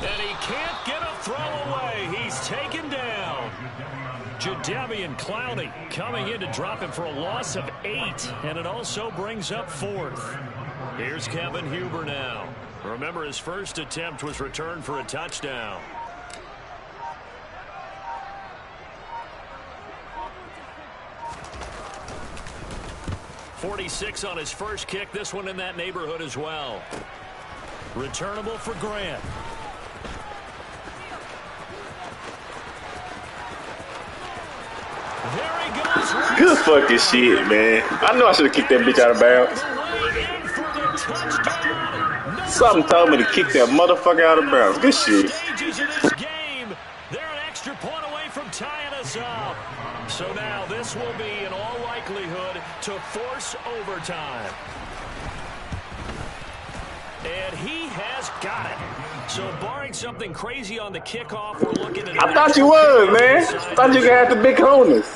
And he can't get a throw away. He's taken down. Jadeveon Clowney coming in to drop him for a loss of 8. And it also brings up 4th. Here's Kevin Huber now. Remember, his first attempt was returned for a touchdown. .46 on his first kick. This one in that neighborhood as well. Returnable for Grant. There he goes Good fucking shit, man. I know I should have kicked that bitch out of bounds. Something told me to kick that motherfucker out of bounds. Good shit. They're an extra point away from tying us up. So now this will be, in all likelihood, to force overtime. And he has got it. So barring something crazy on the kickoff, we're looking at... I thought you was, man. I thought you had the big honus.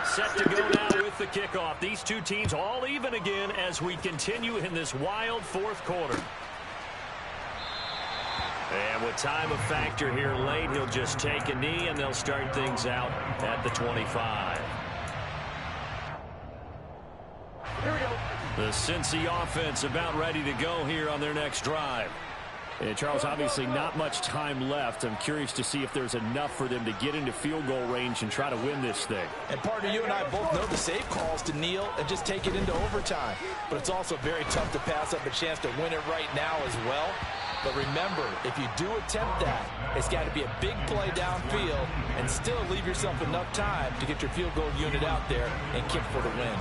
Set to go now with the kickoff. These two teams all even again as we continue in this wild fourth quarter. And with time of factor here late, he'll just take a knee, and they'll start things out at the 25. Here we go. The Cincy offense about ready to go here on their next drive. And Charles, obviously not much time left. I'm curious to see if there's enough for them to get into field goal range and try to win this thing. And partner, you and I both know the safe calls to kneel and just take it into overtime. But it's also very tough to pass up a chance to win it right now as well. But remember, if you do attempt that, it's got to be a big play downfield and still leave yourself enough time to get your field goal unit out there and kick for the win.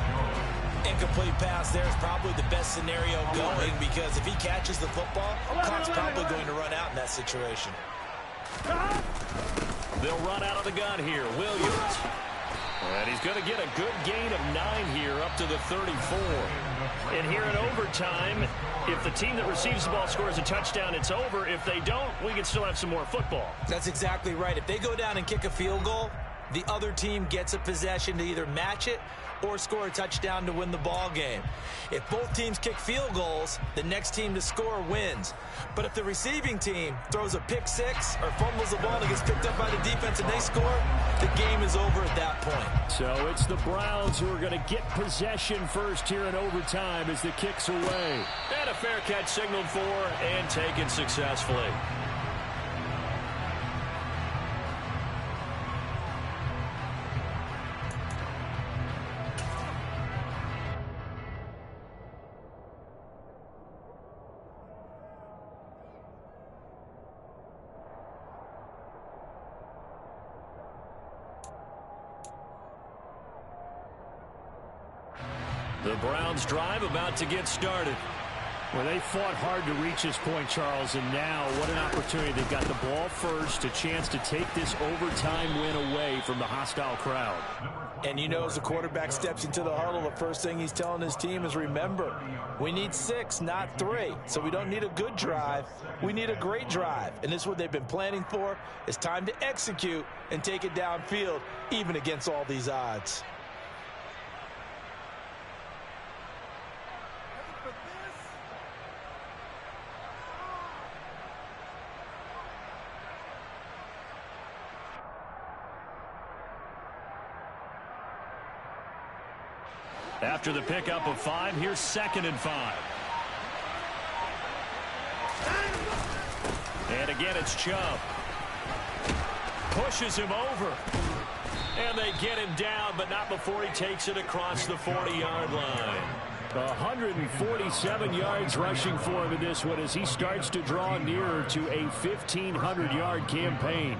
Incomplete pass there is probably the best scenario going, because if he catches the football, clock's probably going to run out in that situation. They'll run out of the gun here. Williams. And he's going to get a good gain of 9 here up to the 34. And here in overtime, if the team that receives the ball scores a touchdown, it's over. If they don't, we can still have some more football. That's exactly right. If they go down and kick a field goal, the other team gets a possession to either match it or score a touchdown to win the ball game. If both teams kick field goals, the next team to score wins. But if the receiving team throws a pick six or fumbles the ball and gets picked up by the defense and they score, the game is over at that point. So it's the Browns who are going to get possession first here in overtime as the kick's away. And a fair catch signaled for and taken successfully. The Browns drive about to get started. Well, they fought hard to reach this point, Charles, and now what an opportunity. They've got the ball first, a chance to take this overtime win away from the hostile crowd. And you know, as the quarterback steps into the huddle, the first thing he's telling his team is, remember, we need 6, not 3. So we don't need a good drive. We need a great drive. And this is what they've been planning for. It's time to execute and take it downfield, even against all these odds. After the pickup of 5, here's 2nd and 5. And again, it's Chubb. Pushes him over. And they get him down, but not before he takes it across the 40-yard line. 147 yards rushing for him in this one as he starts to draw nearer to a 1,500-yard campaign.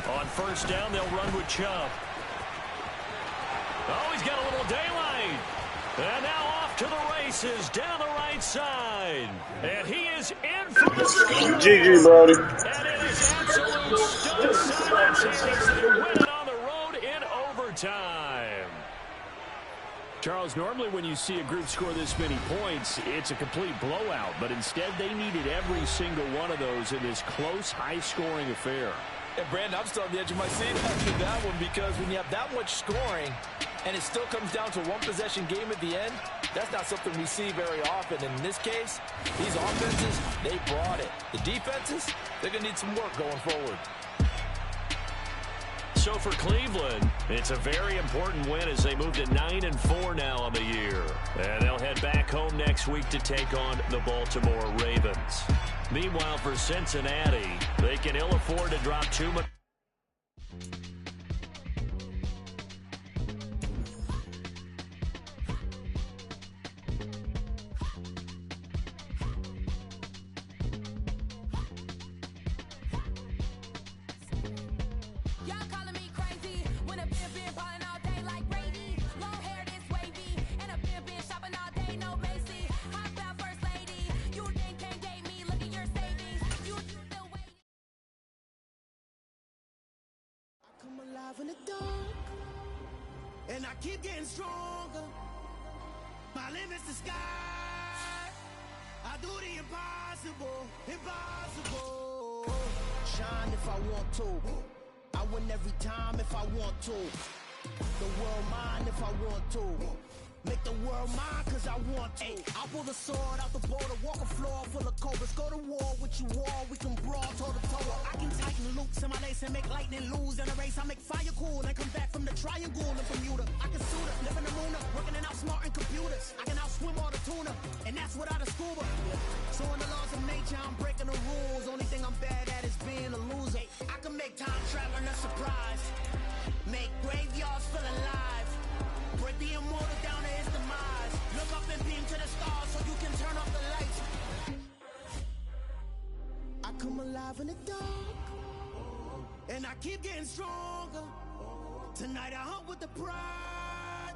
On first down, they'll run with Chubb. Oh, he's got a little daylight. And now off to the races down the right side. And he is in for the score. GG, Brody. And it is absolute stun silence as they win it on the road in overtime. Charles, normally when you see a group score this many points, it's a complete blowout. But instead, they needed every single one of those in this close, high-scoring affair. And Brandon, I'm still on the edge of my seat after that one, because when you have that much scoring and it still comes down to one possession game at the end, that's not something we see very often. And in this case, these offenses, they brought it. The defenses, they're going to need some work going forward. So for Cleveland, it's a very important win as they move to 9-4 now on the year. And they'll head back home next week to take on the Baltimore Ravens. Meanwhile, for Cincinnati, they can ill afford to drop too much. alive in the dark, and I keep getting stronger. My limit's the sky. I do the impossible, impossible. Shine if I want to. I win every time if I want to. The world mine if I want to. Make the world mine cause I want to. I pull the sword out the border, walk a floor full of cobras. Go to war with you all, we can brawl toe to toe. I can tighten loops in my lace and make lightning lose in a race. I make fire cool and come back from the triangle in Bermuda. I can suit up, live in the moon up, working and outsmarting computers. I can outswim all the tuna, and that's without a scuba. So in the laws of nature, I'm breaking the rules. Only thing I'm bad at is being a loser. I can make time traveling a surprise, make graveyards feel alive, break the immortal down to his demise. Look up and beam to the stars so you can turn off the lights. I come alive in the dark, and I keep getting stronger. Tonight I hunt with the pride.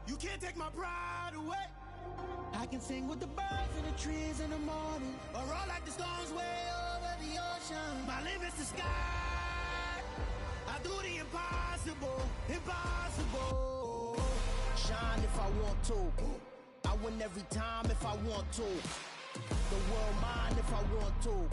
You can't take my pride away. I can sing with the birds and the trees in the morning, or roll like the storms way over the ocean. My limit's the sky. I do the impossible, impossible. Shine if I want to. I win every time if I want to. The world mine if I want to.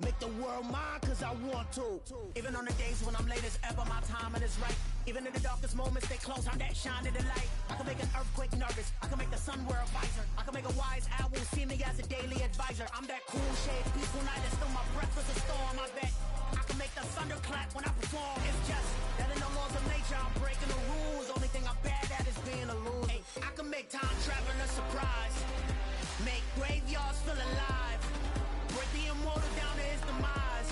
Make the world mine cause I want to. Even on the days when I'm late as ever, my timing is right. Even in the darkest moments, stay close, I'm that shine in the light. I can make an earthquake nervous, I can make the sun wear a visor. I can make a wise owl see me as a daily advisor. I'm that cool shade, peaceful night, and still my breath is a storm, I bet. I can make the thunder clap when I perform. It's just that in the laws of nature, I'm breaking the rules. Only thing I'm bad at is being a loser. Hey, I can make time traveling a surprise, make graveyards feel alive, break the immortal down to his demise.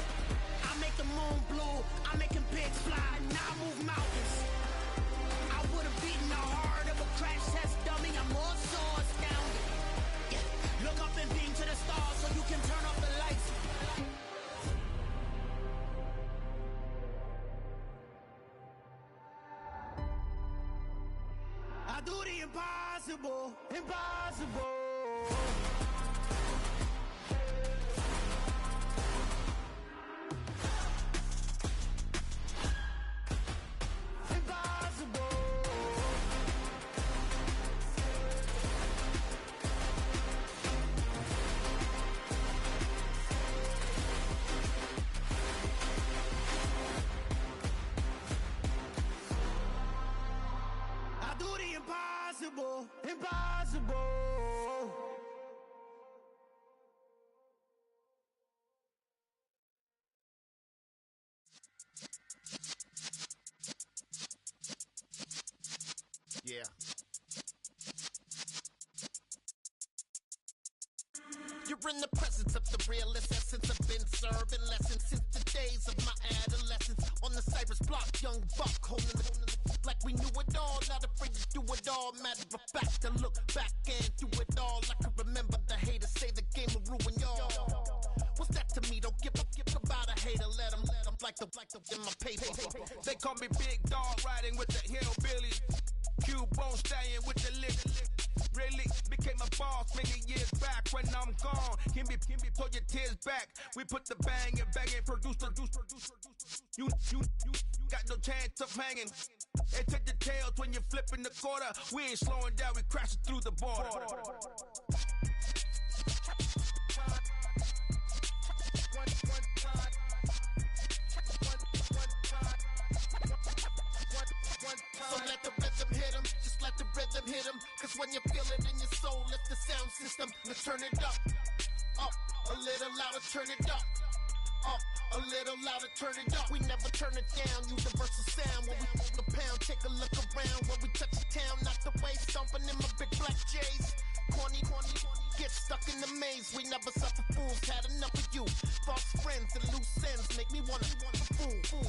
I make the moon blue, I'm making pigs fly, now I move mountains. I would've beaten the heart of a crash test dummy, I'm more so astounded. Yeah. Look up and beam to the stars so you can turn off the lights. I do the impossible, impossible. Impossible, impossible. Yeah. You're in the presence of the realest essence. I've been serving lessons since the days of my adolescence. On the Cypress block, young buck holding the like we knew it all, not afraid to do it all. Matter of fact, to look back and do it all. I can remember the haters say the game will ruin y'all. What's that to me? Don't give about a hater. Let them like the in my paper. They call me Big Dog, riding with the hillbillies. Cubone staying with the lick. Really became a boss many years back. When I'm gone, can be pull your tears back. We put the bang and produce. You got no chance of hanging. And take the tails when you're flipping the quarter. We ain't slowing down, we crashing through the border. So let the rhythm hit him, just let the rhythm hit him. Cause when you feel it in your soul, lift the sound system. Now turn it up, a little louder, turn it up. A little louder, turn it up. We never turn it down, universal sound. When we move the pound, take a look around. When we touch the town, not the way, stomping in my big black J's. Corny, get stuck in the maze. We never suffer fools, had enough of you. False friends and loose ends make me wanna fool.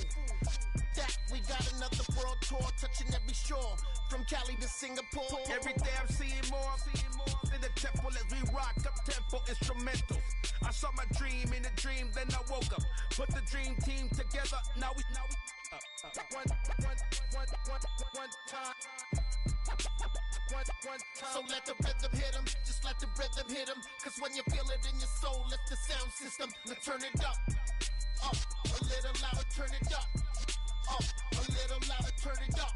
That we got another world tour, touching every shore, from Cali to Singapore. Every day I'm seeing more in the temple as we rock up tempo instrumentals. I saw my dream in a dream, then I woke up. Put the dream team together, now we one time. So let the rhythm hit him, just let the rhythm hit him. Cause when you feel it in your soul, lift the sound system. Now turn it up, a little louder, turn it up, a a little louder, turn it up.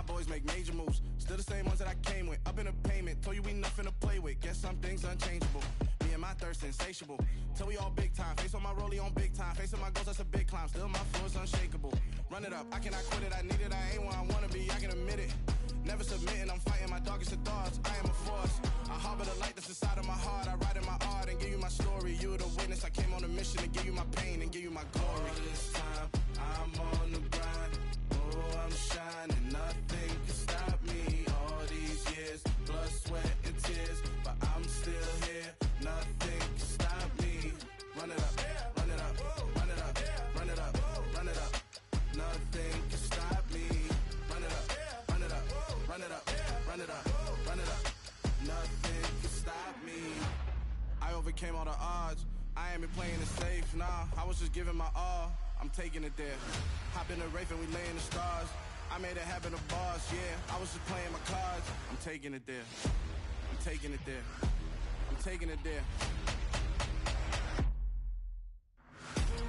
Boys make major moves, still the same ones that I came with. Up in a payment, told you we nothing to play with. Guess some things unchangeable. Me and my thirst insatiable. Till we all big time. Face on my rollie on big time. Facing my goals, that's a big climb. Still my floor's unshakable. Run it up, I cannot quit it. I need it, I ain't where I wanna be. I can admit it. Never submitting, I'm fighting my darkest of thoughts. I am a force. I harbor the light that's inside of my heart. I write in my art and give you my story. You are the witness. I came on a mission to give you my pain and give you my glory. All this time, I'm on the grind. Oh, I'm shining, nothing can stop me. All these years, blood, sweat, and tears, but I'm still here. Nothing can stop me. Run it up, run it up, run it up, run it up, run it up. Nothing can stop me. Run it up, run it up, run it up, run it up, run it up. Nothing can stop me. I overcame all the odds. I ain't been playing it safe, nah. I was just giving my all. I'm taking it there. Hop in the Wraith and we lay in the stars. I made it happen to boss, yeah. I was just playing my cards. I'm taking it there. I'm taking it there. I'm taking it there.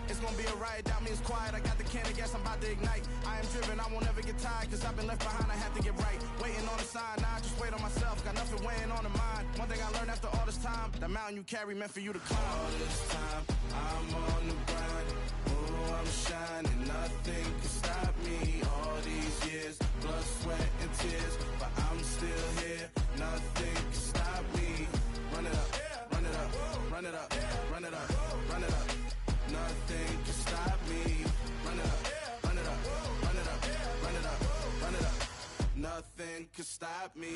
It's gonna be a riot, doubt me it's quiet. I got the can of gas, I'm about to ignite. I am driven, I won't ever get tired, cause I've been left behind, I have to get right. Waiting on a sign, now I just wait on myself. Got nothing weighing on the mind. One thing I learned after all this time, the mountain you carry meant for you to climb. All this time, I'm on the grind. Oh, I'm shining, nothing can stop me. All these years, blood, sweat, and tears, but I'm still here. Nothing can stop me. Run it up, run it up, run it up, run it up, run it up. Nothing can stop me. Run it up, run it up, run it up, run it up, run it up. Nothing can stop me.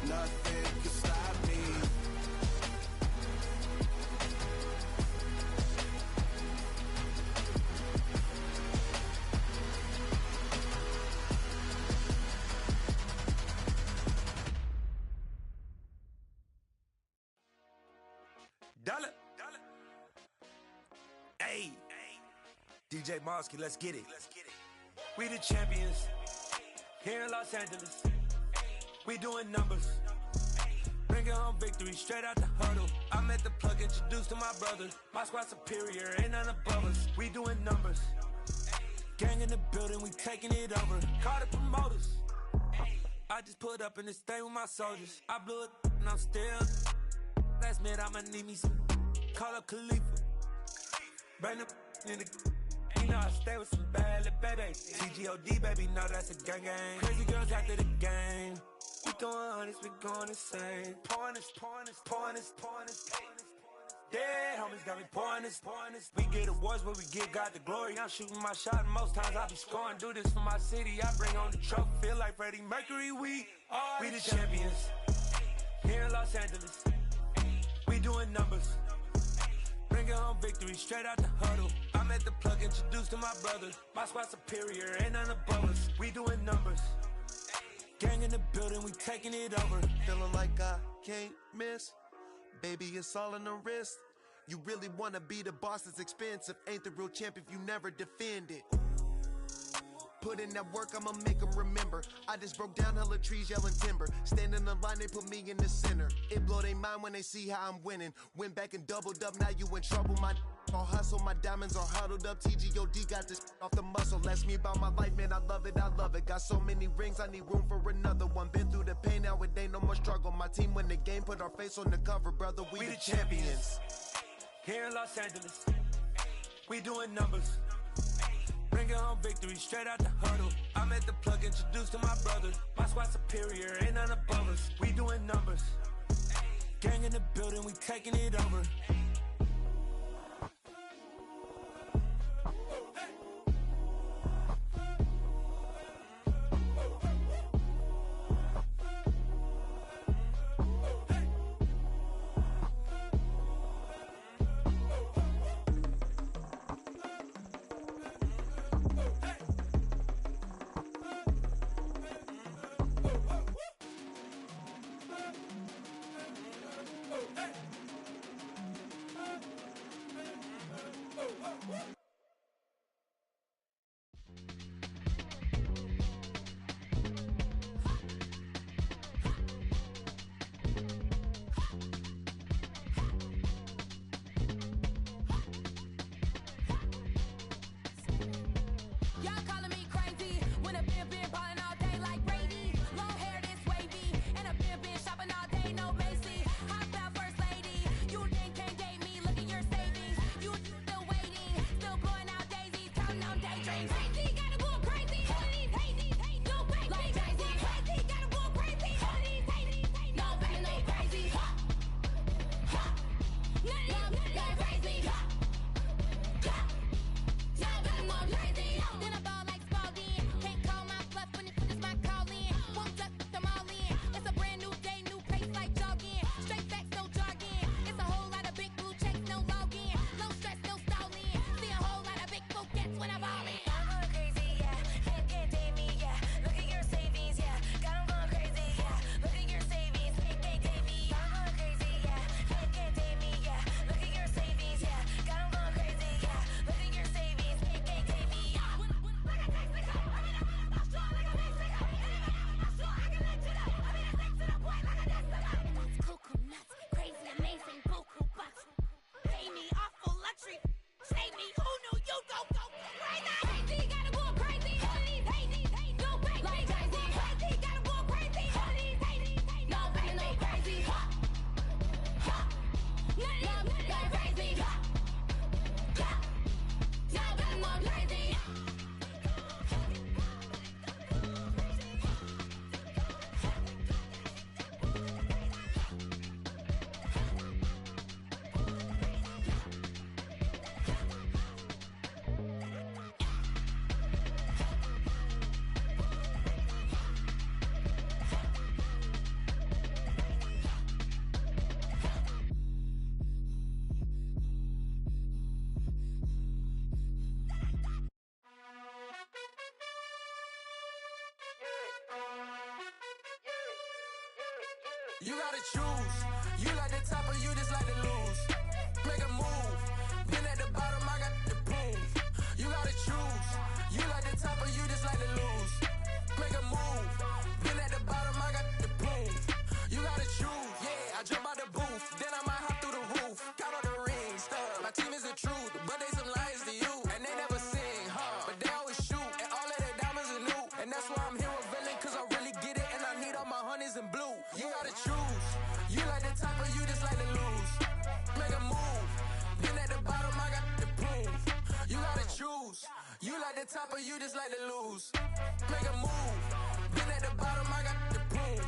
Nothing can stop me. Dollar. Hey. DJ Mosky, let's get it. We the champions here in Los Angeles. We doing numbers. Bringing home victory straight out the huddle. I'm at the plug, introduced to my brothers. My squad superior, ain't none above us. We doing numbers. Gang in the building, we taking it over. Call the promoters. I just put up in this thing with my soldiers. I blew it and I'm still. Last minute, I'ma need me some. Call up Khalifa. Bring them in the. You know I stay with some bad little baby. TGOD, baby, know that's a gang gang. Crazy girls after the game. We throwing hundreds, we going insane. Pouring this. Dead homies got me pouring this. We get awards, but we give God the glory. I'm shooting my shot, and most times I be scoring. Do this for my city, I bring on the trophy. Feel like Freddie Mercury, we the champions. Here in Los Angeles. We doing numbers. Bringing home victory straight out the huddle. I'm at the plug, introduced to my brothers. My squad superior, ain't none above us. We doing numbers. Gang in the building, we taking it over. Feeling like I can't miss. Baby, it's all in the wrist. You really wanna be the boss, it's expensive. Ain't the real champ if you never defend it. Put in that work, I'ma make them remember. I just broke down hella trees, yelling timber. Stand in the line, they put me in the center. It blow they mind when they see how I'm winning. Went back and doubled up, now you in trouble. My all hustle, my diamonds are huddled up. TGOD got this off the muscle. That's me about my life, man, I love it. Got so many rings, I need room for another one. Been through the pain, now it ain't no more struggle. My team win the game, put our face on the cover, brother. We the champions. Here in Los Angeles, we doing numbers. Bringing home victory straight out the huddle. I'm at the plug, introduced to my brothers. My squad superior, ain't none above us. We doing numbers. Gang in the building, we taking it over. You gotta choose. You like the top or you just like to lose. Make a move. Been at the bottom, I got the proof. You gotta choose. You like the top or you just like to lose. Make a move. Been at the bottom, I got the proof. You gotta choose. Yeah, I jump out the booth. Then I might hop through the roof. Count on the rings, stuff. My team is the truth, but they some liars to you. And they never sing, but they always shoot. And all of their diamonds are new. And that's why I'm here with villain, cause I really get it. And I need all my honeys in blue. You gotta choose. You like the top or you just like to lose. Make a move. Been at the bottom, I got the proof. You gotta choose. You like the top or you just like to lose. Make a move. Been at the bottom, I got the proof.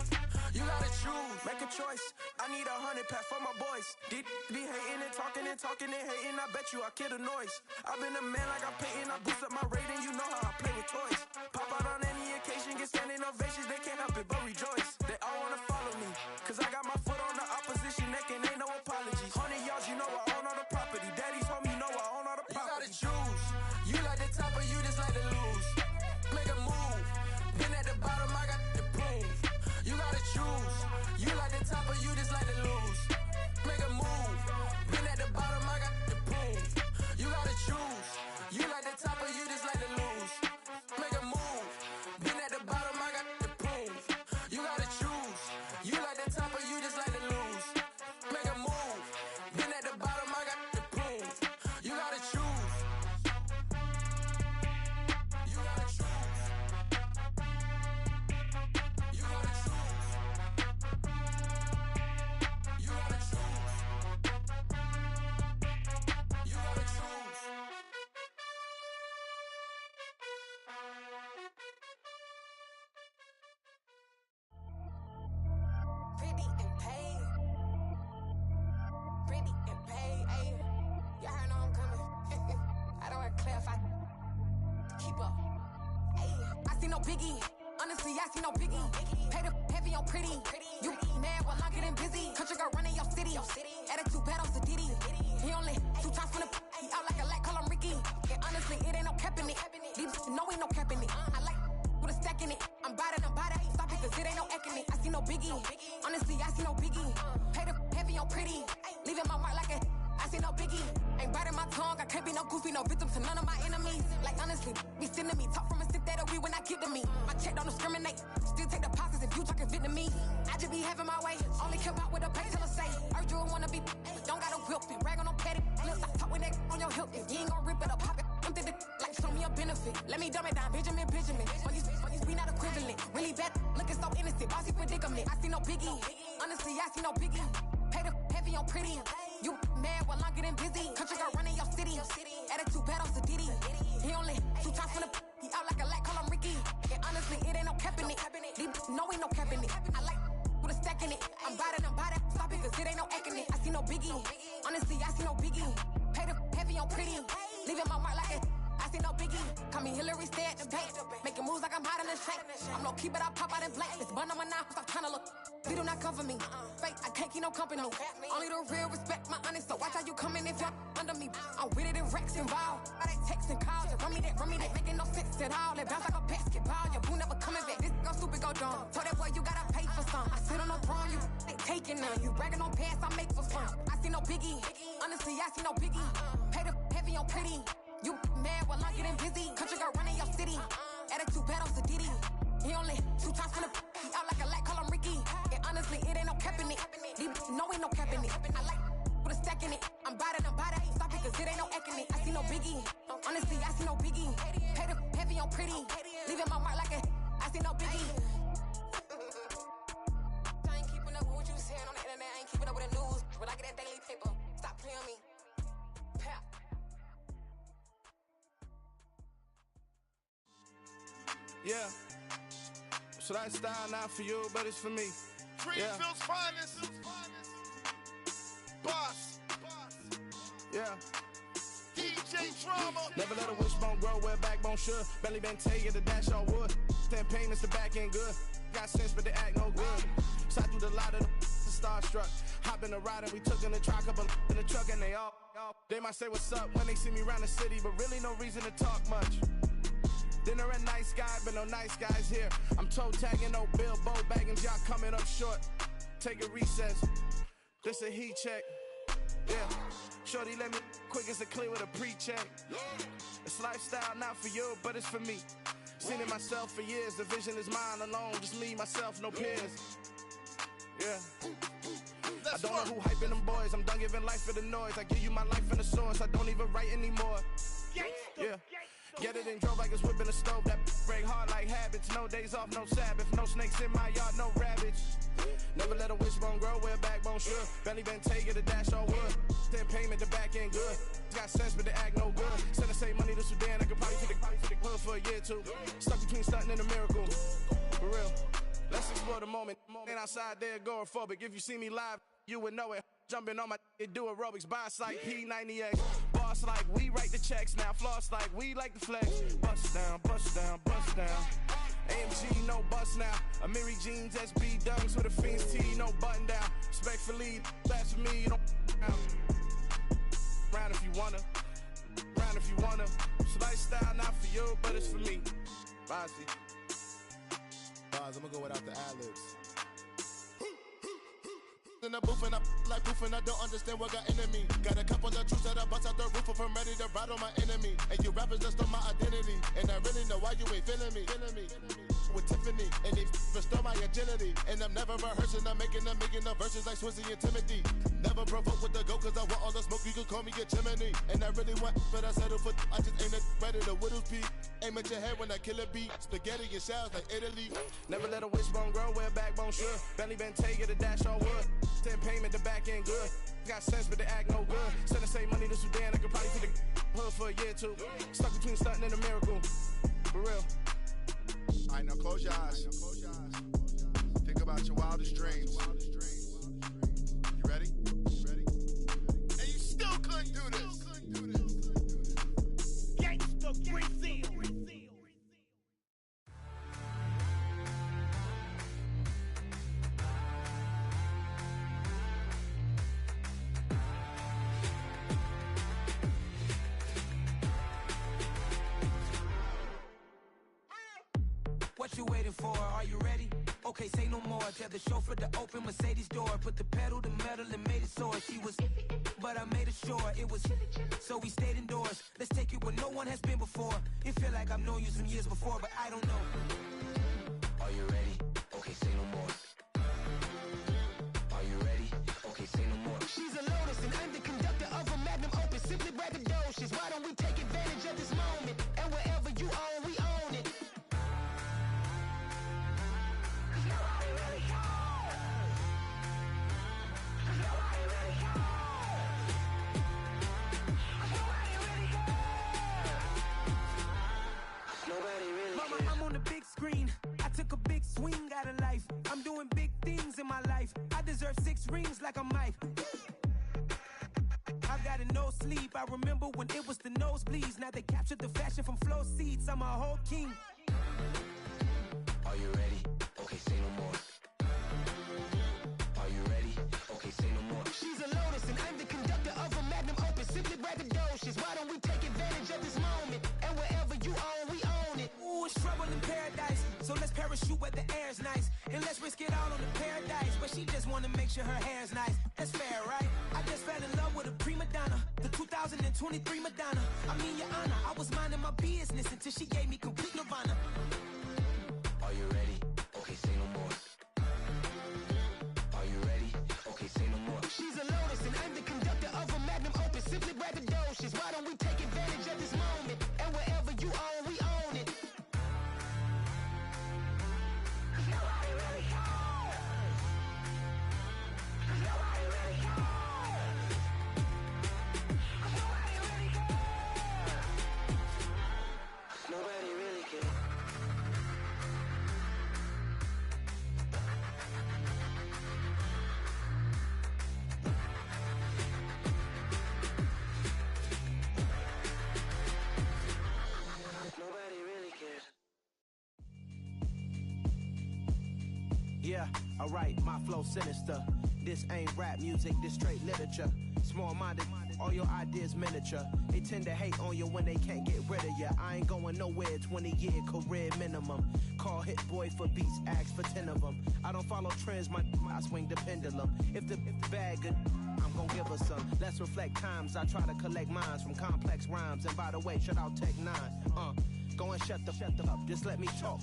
You gotta choose. Make a choice. I need 100 pack for my boys. Be hating and talking and hating. I bet you I kill the noise. I've been a man like I'm Peyton. I boost up my rating. You know how I play with toys. Pop out on any occasion, get standing ovations. They can't help it but rejoice. They all wanna follow me, cause I got my foot on the opposition neck and ain't no apologies. 100 yards, you know I own all the property. Daddy's home, you know I own all the property. You gotta choose. You like the top or you just like to lose. Make a move. Been at the bottom, I got the proof. You gotta choose. You like the top or you just like to lose. Make a move. Been at the bottom, I got the proof. You gotta choose. You like the top or you just like to lose. Make a move. Been at the bottom, I got the proof. You gotta choose. You like the top or you just like to lose. Make a move. Been at the bottom, I got the proof. You gotta choose. You gotta choose. You gotta choose. You gotta choose. You gotta choose. Pretty and paid. Pretty and paid, ayy. Y'all heard know I'm coming. I don't want to clarify. Keep up. Ayy. I see no biggie. Honestly, I see no biggie. Pay the heavy on pretty. You mad while I'm getting busy. Country girl running your city. Attitude bad on Sadidi. He only 2 times from the he out like a lack, call him Ricky. And honestly, it ain't no cap in it. These know ain't no cap in it. I like with a stack in it. I'm by that. Stop it, cause it ain't no acting it. I see no biggie. Honestly, I see no biggie. Pay the heavy on pretty. Leaving my mark like a I see no biggie. Ain't biting my tongue. I can't be no goofy, no victim to none of my enemies. Like honestly, be sending me talk from a sit that we when I get to me. My check don't discriminate. Still take deposits if you talking Vietnamese. I just be having my way. Only care about what the pay tell us say. Urge you wanna be, don't got a whip and rag on no petty. Lips, I talk with that on your hip. If you ain't gon' rip it up, pop it. Empty the like show me a benefit. Let me dumb it down, Benjamin. When you we not equivalent. Really bad, looking so innocent. Bossy predicament. I see no biggie. Honestly, I see no biggie. Pay the heavy on pretty. You mad while I'm getting busy. Country girl running your city. Attitude bad on Sadidi. He only 2 times from Call me Hillary, stay at the bank. Making moves like I'm hiding in shape. I'm low key, but I pop out in blank. It's bun on my knife, stop trying to look. They do not cover me. Fake, I can't keep no company. Only the real respect my honest. So watch how you coming if you're under me. I'm with it in Rex involved. All they text and calls. Just run me that, making no sense at all. They bounce like a basketball. Your boo never coming back. This go stupid, go dumb. Told that boy you gotta pay for some. I sit on the throne, you ain't taking none. You bragging on pants, I make for fun. I see no biggie. Honestly, I see no biggie. Pay the heavy on pretty. You mad while I'm getting busy. Country girl running your city. Attitude bad on Diddy. He only 2 times from the he out like a light, call him Ricky. And honestly, it ain't no cap in it. No, ain't no cap in it. I like with a stack in it. I'm bad, ain't stop it, cause it ain't no acting it. I see no biggie. Honestly, I see no biggie. Pay the heavy on pretty. Leaving my mark like a I see no biggie. I ain't keeping up with what you saying on the internet. I ain't keeping up with the news. When I get that daily paper, stop playing on me. Pap. Yeah. So that style not for you, but it's for me. Greenfield's finest. Boss. Yeah. DJ Drama. Never let a wishbone grow where backbone should. Belly been taking the dash all wood. 10 payments, the back end good. Got sense, but they act no good. Side through the lot of the starstruck. Hop in the ride and we took in the truck up in the truck and they might say what's up when they see me around the city, but really no reason to talk much. Dinner a nice guy, but no nice guys here. I'm toe tagging, no Bilbo bagging, y'all coming up short. Take a recess. This a heat check. Yeah. Shorty let me quick as a clear with a pre-check. It's lifestyle not for you, but it's for me. Seen it myself for years. The vision is mine alone. Just me, myself, no peers. Yeah. I don't know who hyping them boys. I'm done giving life for the noise. I give you my life in the source. I don't even write anymore. Yeah. Get it and drove like it's whipping the stove. That break hard like habits. No days off, no Sabbath. No snakes in my yard, no rabbits. Never let a wishbone grow where backbone should. Belly been taking the dash all wood. 10 payment, the back end good. Got sense, but they act no good. Send the same money to Sudan. I could probably take the hood for a year or two. Stuck between stunting and a miracle. For real. Let's explore the moment. Ain't outside there agoraphobic. If you see me live, you would know it. Jumping on my do aerobics. Boss like P90X. Boss like we write the checks now. Floss like we like the flex. Bust down, bust down, bust down. AMG, no bust now. Amiri jeans, SB dunks with a Fiends tee, no button down. Respectfully, that's for me, you don't down. Round if you wanna. Round if you wanna. It's lifestyle not for you, but it's for me. Bossy. Bars, I'm gonna go without the ad-libs. In the booth and I like proof and I don't understand what got into me. Got a couple of truths that I bust out the roof if I'm ready to battle my enemy. And you rappers just on my identity. And I really know why you ain't feeling me. With Tiffany and they restore my agility. And I'm never rehearsing, I'm making the verses like Swizzy and Timothy. Never provoke with the go cause I want all the smoke, you can call me a chimney. And I really want, but I settle for, I just aim at ready to Widow's Peak. Aim at your head when I kill a beat. Spaghetti and shells like Italy. Never let a wishbone grow where backbone should. Belly been taking the dash all wood. 10 payment, the back end good. Got sense, but they act no good. Send the same money to Sudan, I could probably take the hood for a year or two. Stuck between stunting and a miracle. For real. Alright, now close your eyes. Think about your wildest dreams. You ready? And you still couldn't do this. Gangsta Brazil. What you waiting for? Are you ready? Okay, say no more. Tell the chauffeur to open Mercedes door. Put the pedal to metal and made it soar. She was, but I made it sure it was. So we stayed indoors. Let's take it where no one has been before. It feel like I've known you some years before, but I don't know. Are you ready? Okay, say no more. Are you ready? Okay, say no more. She's a Lotus and I'm the conductor of a magnum opus. Simply braggadocious. Why don't we take advantage of this moment? And wherever you own, we own it. Mama, I'm on the big screen. I took a big swing out of life. I'm doing big things in my life. I deserve 6 rings like a Mike. I've got a no sleep. sleep. I remember when it was the nosebleeds. Now they captured the fashion from flow seats. I'm a whole king. Are you ready? Okay, say no more. Are you ready? Okay, say no more. She's a lotus and I'm the conductor of a magnum opus. Simply braggadocious. Why don't we take advantage of this moment? And wherever you own, we own it. Ooh, it's trouble in paradise. So let's parachute where the air's nice. And let's risk it all on the paradise. But she just wanna make sure her hair's nice. That's fair, right? I just fell in love with a prima donna. The 2023 Madonna. I mean, your honor, I was minding my business until she gave me complete nirvana. Are you ready? Okay, say no more. Are you ready? Okay, say no more. She's a lotus and I'm the conductor of a magnum opus. Simply braggadocious. Why don't we take advantage of this moment? And wherever you own, we own it. Nobody really cares. Nobody really cares. Nobody really cares. Nobody really cares. Nobody really cares. Yeah, alright, my flow sinister. This ain't rap music, this straight literature. Small-minded, all your ideas miniature. They tend to hate on you when they can't get rid of you. I ain't going nowhere, 20-year career minimum. Call Hit Boy for beats, ask for 10 of them. I don't follow trends, I swing the pendulum. If the bag good, I'm gon' give her some. Let's reflect times, I try to collect minds from complex rhymes. And by the way, shout out Tech 9. Go and shut the up, just let me talk.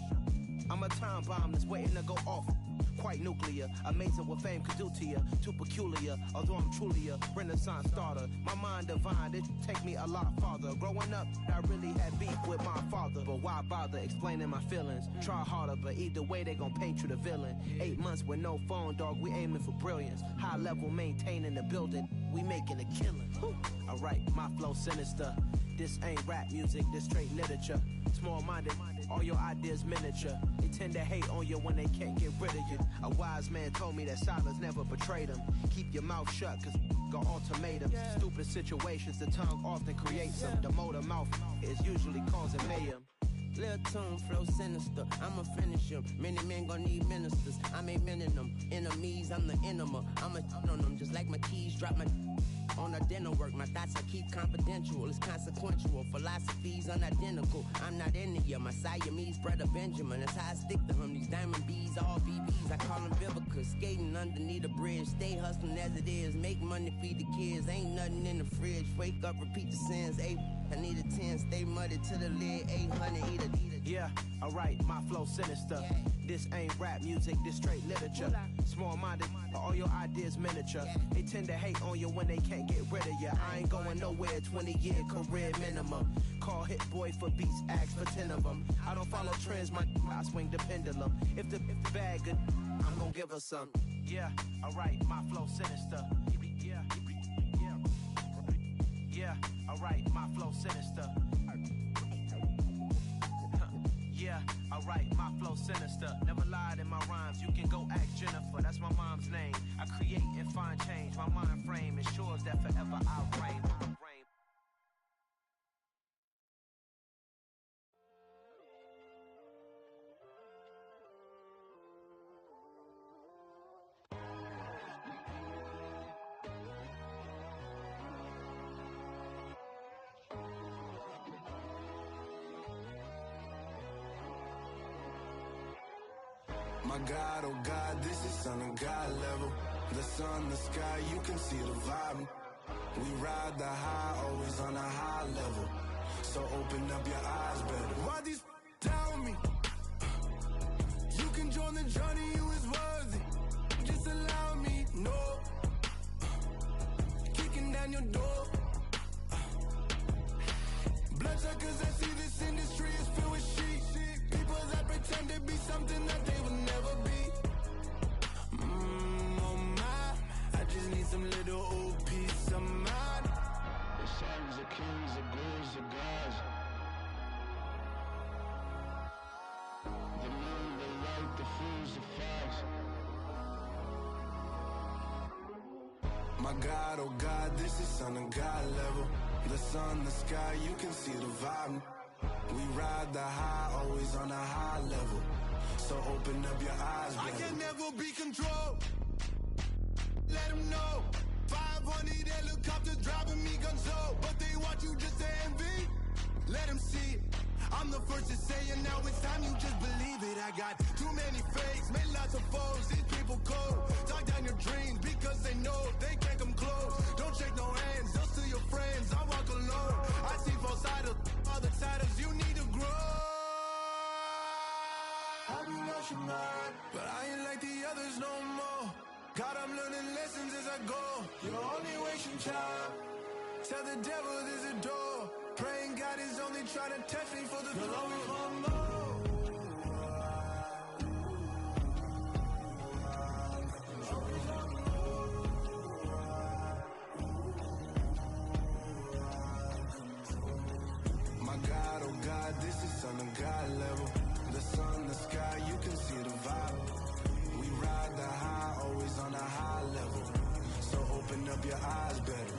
I'm a time bomb that's waiting to go off. Quite nuclear, amazing what fame could do to you. Too peculiar, although I'm truly a renaissance starter. My mind divine, it take me a lot farther. Growing up, I really had beef with my father. But why bother explaining my feelings? Try harder, but either way they gon' paint you the villain. 8 months with no phone, dog, we aiming for brilliance. High level maintaining the building, we making a killing. Alright, my flow sinister. This ain't rap music, this straight literature. Small-minded, all your ideas miniature. They tend to hate on you when they can't get rid of you. A wise man told me that silence never betrayed him. Keep your mouth shut, cause got ultimatums. Stupid situations, the tongue often creates them. The motor mouth is usually causing mayhem. Lil' tune, flow sinister, I'ma finish him. Many men gon' need ministers, I'm a men in them. Enemies, I'm the enema. I'ma on them, just like my keys, drop my on the dinner work. My thoughts I keep confidential, it's consequential. Philosophies unidentical, I'm not into you. My Siamese brother Benjamin, that's how I stick to him. These diamond bees, all BBs, I call them Vivica. Skating underneath the bridge, stay hustling as it is. Make money, feed the kids, ain't nothing in the fridge. Wake up, repeat the sins, I need a 10, stay muddy to the lid, 800, eat it. Yeah, alright, my flow sinister. This ain't rap music, this straight literature. Small-minded, all your ideas miniature. They tend to hate on you when they can't get rid of you. I ain't going nowhere, 20-year career minimum. Call Hit Boy for beats, ask for 10 of them. I don't follow trends, I swing the pendulum. If the bag good, I'm gon' give her some. Yeah, alright, my flow sinister. Yeah, alright, my flow sinister. Yeah, alright, my flow sinister. Never lied in my rhymes, you can go ask Jennifer, that's my mom's name. I create and find change, my mind frame ensures that forever I'll reign. My God, oh God, this is Son of God level. The sun, the sky, you can see the vibe. We ride the high, always on a high level. So open up your eyes better. Why these tell me? You can join the journey, you is worthy. Just allow me, no. Kicking down your door. Bloodsuckers, I see this industry is filled with shit. People that pretend to be something that they will never be. Oh my, I just need some little old peace of mind. The sons of kings, the ghouls, the gods. My God, oh God, this is son of God level. The sun, the sky, you can see the vibe. We ride the high, always on a high level. So open up your eyes, baby. I can never be controlled. Let them know. 500 helicopters driving me gonzo. But they want you just to envy. Let them see it. I'm the first to say it, now it's time you just believe it. I got too many fakes, made lots of foes. These people cold. Talk down your dreams because they know they can't come close. Don't shake no hands, they'll steal your friends. I walk alone. I see both sides of other titles. You need to grow. I be rushing mine, but I ain't like the others no more. God, I'm learning lessons as I go. You're only wasting time. Tell the devil there's a door. Praying God is only trying to test me for the glory for more. My God, oh God, this is son of God level. The sun, the sky, you can see the vibe. We ride the high, always on a high level. So open up your eyes better.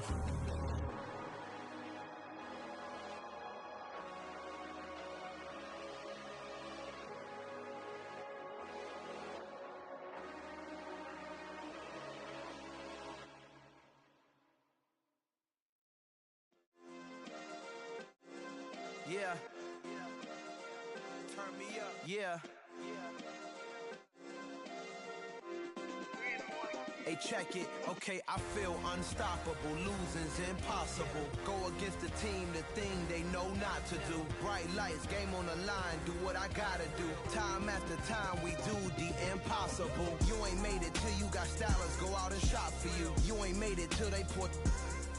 Yeah. Turn me up. Yeah. Hey, check it. Okay, I feel unstoppable. Losing's impossible. Go against the team, the thing they know not to do. Bright lights, game on the line. Do what I gotta do. Time after time, we do the impossible. You ain't made it till you got stylers go out and shop for you. You ain't made it till they put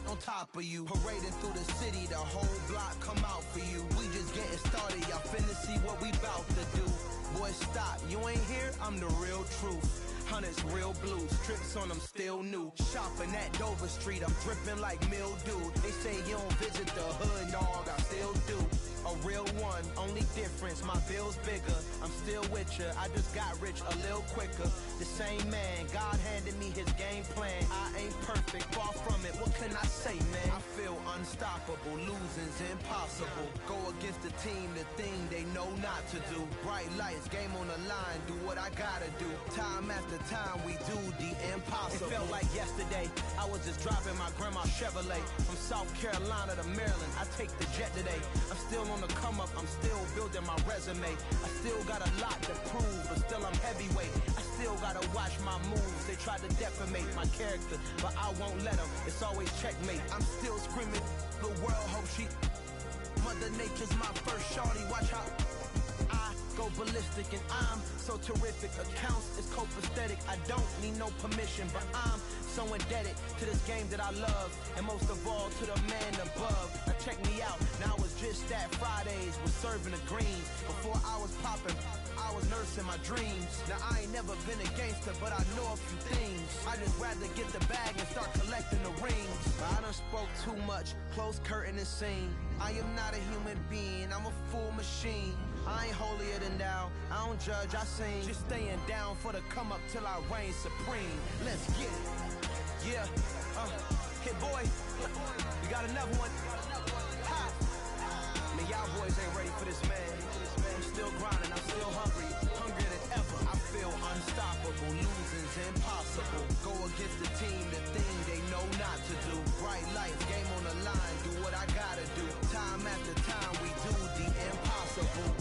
on top of you. Parading through the city, the whole block come out for you. We just getting started, y'all finna see what we bout to do. Boy, stop, you ain't here, I'm the real truth. Hunters, real blues, strips on them still new. Shopping at Dover Street, I'm dripping like mildew. They say you don't visit the hood, dog, I still do. A real one, only difference, my bill's bigger. I'm still with ya, I just got rich a little quicker. The same man, God handed me his game plan. I ain't perfect, far from it, what can I say, man? I feel unstoppable, losing's impossible. Go against the team, the thing they know not to do. Bright lights, game on the line, do what I gotta do. Time after time, we do the impossible. It felt like yesterday, I was just driving my grandma's Chevrolet. From South Carolina to Maryland, I take the jet today. I'm still on the come up, I'm still building my resume. I still got a lot to prove, but still I'm heavyweight. I still gotta watch my moves. They tried to defamate my character, but I won't let them. It's always checkmate. I'm still screaming, the world hope she. Mother Nature's my first shorty, watch how I go ballistic, and I'm so terrific. Accounts is copacetic. I don't need no permission, but I'm so indebted to this game that I love, and most of all to the man above. Now check me out, now it's just that Fridays was serving the greens. Before I was popping, I was nursing my dreams. Now I ain't never been a gangster, but I know a few things. I just rather get the bag and start collecting the rings. But I done spoke too much, close curtain and scene. I am not a human being, I'm a full machine. I ain't holier than thou, I don't judge, I sing. Just staying down for the come up till I reign supreme. Let's get it. Yeah, hit boy, we got another one. Ha! Man, y'all boys ain't ready for this, man. I'm still grinding, I'm still hungry, hungrier than ever. I feel unstoppable, losing's impossible. Go against the team, the thing they know not to do. Bright lights, game on the line, do what I gotta do. Time after time, we do the impossible.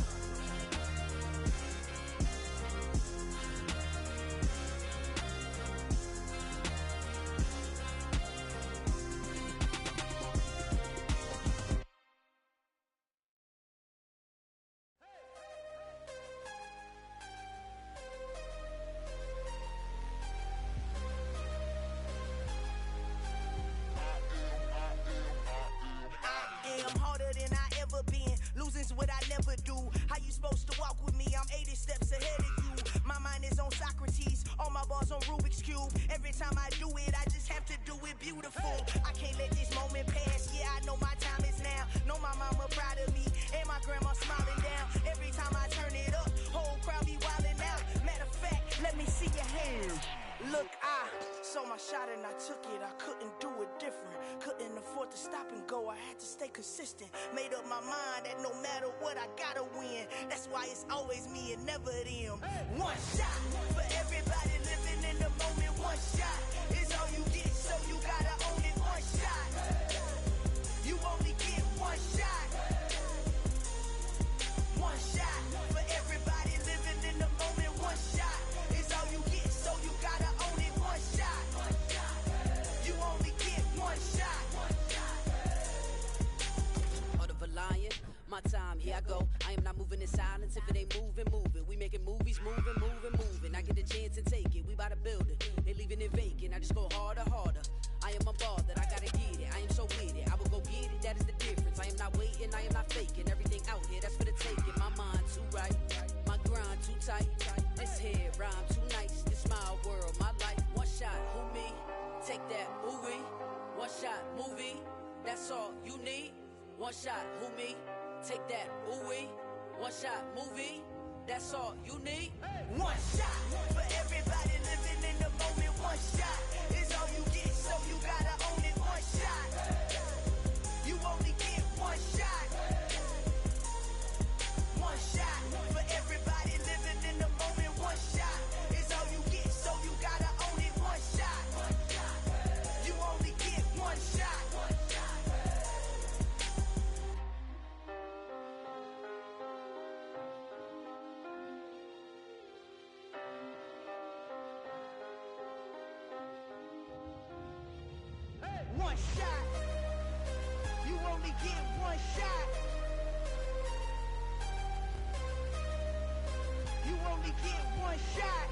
shot and I took it, I couldn't do it different. Couldn't afford to stop and go, I had to stay consistent. Made up my mind that no matter what, I gotta win. That's why it's always me and never them. One shot for everybody living in the moment. One shot is all you get, so you gotta own it. One shot, you only get one shot. One shot for everybody living in the moment. One shot is all you get, so you gotta own it. One shot, you only get one shot. Order of a lion, my time, here I go. I am not moving in silence. If it ain't moving, moving. We making movies, moving, moving, moving. I get a chance and take it. We bout to build it. They leaving it vacant. I just go harder, harder. I am a ball that I gotta get it. I am so with it. I will go get it. That is the difference. I am not waiting. I am not faking. Everything out here, that's for the taking. My mind too right. My grind too tight. This head rhyme too nice. This my world, my life. One shot, who me? Take that, ooh wee. One shot, movie. That's all you need. One shot, who me? Take that, ooh wee. One shot, movie. That's all you need. One shot for everybody living in the moment. One shot is all you get, so you gotta own it. One shot, you only get one shot. One shot for everybody living in the moment. One shot is all you get, so you gotta own it. One shot, you only get one shot. One shot, you only get one shot. You only get one shot.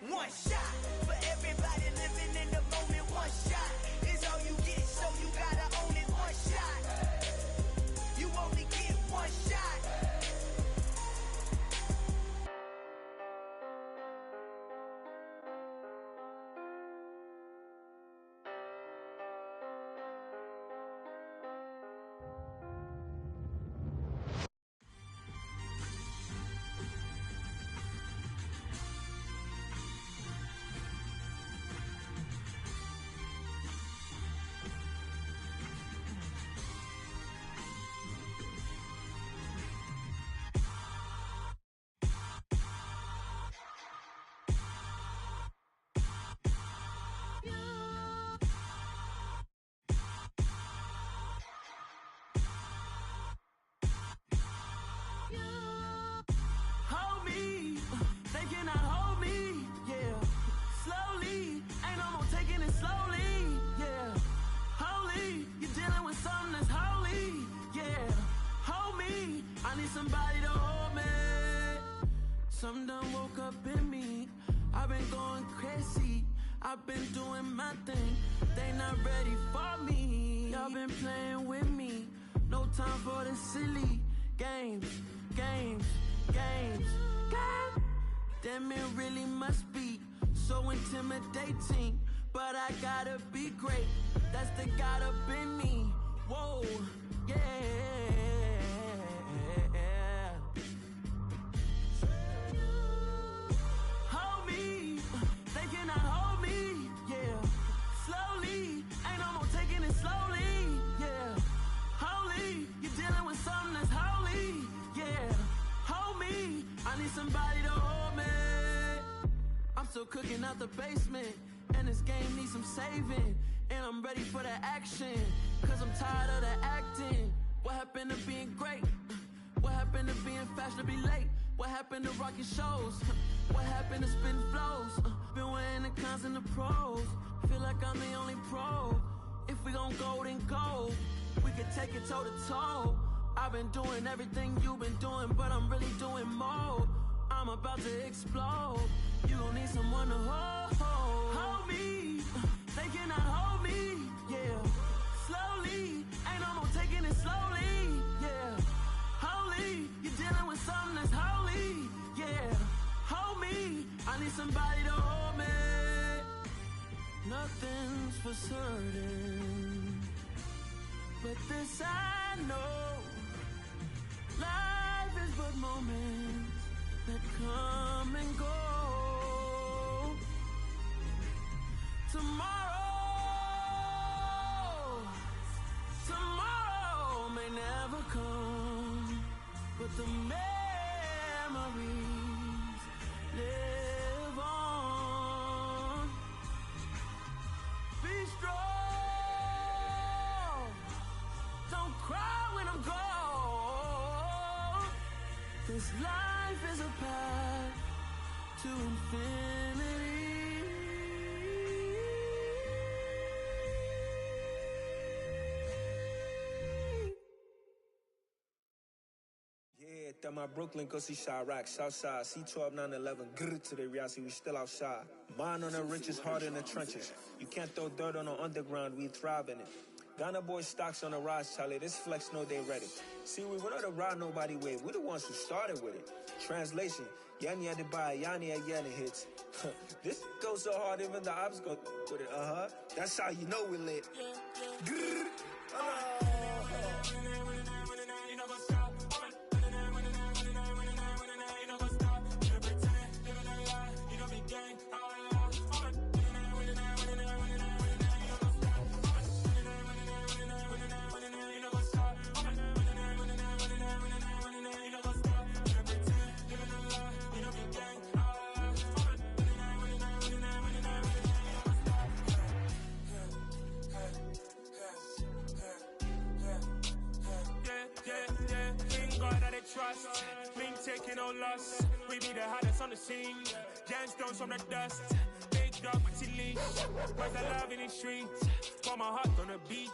One shot for everybody living in the moment. One shot is all you get, so you gotta own it. One shot, you only get one shot. Hold me, they cannot hold me, yeah. Slowly, ain't no more taking it slowly, yeah. Holy, you're dealing with something that's holy, yeah. Hold me, I need somebody to hold me. Something done woke up in me. I've been going crazy, I've been doing my thing. They not ready for me. Y'all been playing with me. No time for the silly games, games, games. God damn, it really must be so intimidating. But I gotta be great. That's the God up in me. Whoa, yeah. Hold me, they cannot hold me, yeah. Slowly, ain't no more taking it slowly, yeah. Holy, you're dealing with something that's holy, yeah. Hold me, I need somebody to hold me. I'm still cooking out the basement, and this game needs some saving. And I'm ready for the action, cause I'm tired of the acting. What happened to being great? What happened to being fashionably late? What happened to rocking shows? What happened to spitting flows? Been wearing the cons and the pros. Feel like I'm the only pro. If we gon' go, then go. We could take it toe to toe. I've been doing everything you've been doing, but I'm really doing more. I'm about to explode. You gon' need someone to hold. Hold me, they cannot hold me, yeah. Slowly, ain't no more taking it slowly, yeah. Holy, you're dealing with something that's holy, yeah. Hold me, I need somebody to hold me. Nothing's for certain, but this I know. Life is but moments that come and go. come, but the memories live on. Be strong, don't cry when I'm gone. This life is a path to infinity. Yeah, that my Brooklyn, go see Chirac, Southside, C12, 911, grr to the reality, we still outside. Mine on the riches, hard in the trenches. You can't throw dirt on the underground, we thrive in it. Ghana boys stocks on the rise, Charlie, this flex know they ready. See, we don't ride nobody with, we the ones who started with it. Translation, Yanni had to buy, Yanni had Yanni hits. This goes so hard, even the ops go with it, That's how you know we lit. Grr. Trust, been taking no loss. We be the hottest on the scene. Gemstones from the dust. Big dog with your leash. Where's the love in the streets? Pour my heart on the beat.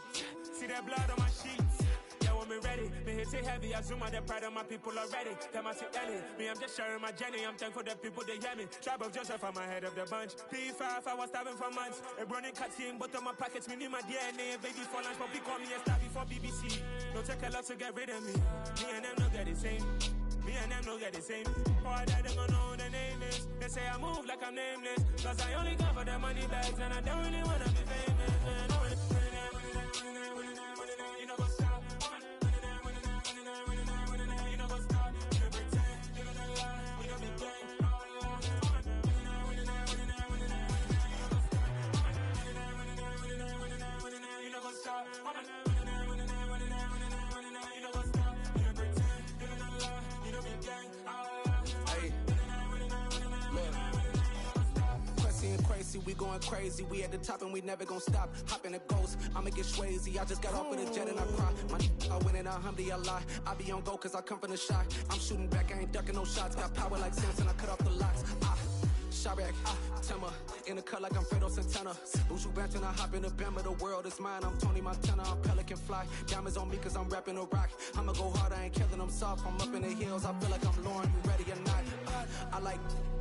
See that blood on my sheets. Yeah, when me ready, me hit it heavy. I zoom out the pride of my people already. Them I see Ellie. Me, I'm just sharing my journey. I'm thankful that people they hear me. Tribe of Joseph, I'm ahead of the bunch. P5, I was starving for months. A running cut seeing but on my pockets. Me need my DNA. Baby for lunch, but call me a star before BBC. Don't take a lot to get rid of me. Me and them don't get the same. Me and them don't get the same. All that they gonna know the name is. They say I move like I'm nameless. Cause I only come for the money bags and I don't really wanna be famous, man. You know what's up? You know what's up? You pretend, you gonna lie, we don't be gang. You know what's up? We going crazy, we at the top and we never gonna stop. Hop in a ghost, I'ma get swayzy. I just got off with a jet and I cry. I win in a Humvee, I lie. I be on go cause I come from the shot. I'm shooting back, I ain't ducking no shots. Got power like Samson, I cut off the locks. Chirac, Timmer, in the cut like I'm Fredo Santana. Buju Banton, I hop in the Bama, the world is mine. I'm Tony Montana, I'm Pelican Fly. Diamonds on me cause I'm rapping a rock. I'ma go hard, I ain't killing them soft. I'm up in the hills, I feel like I'm Lauren, you ready or not? I like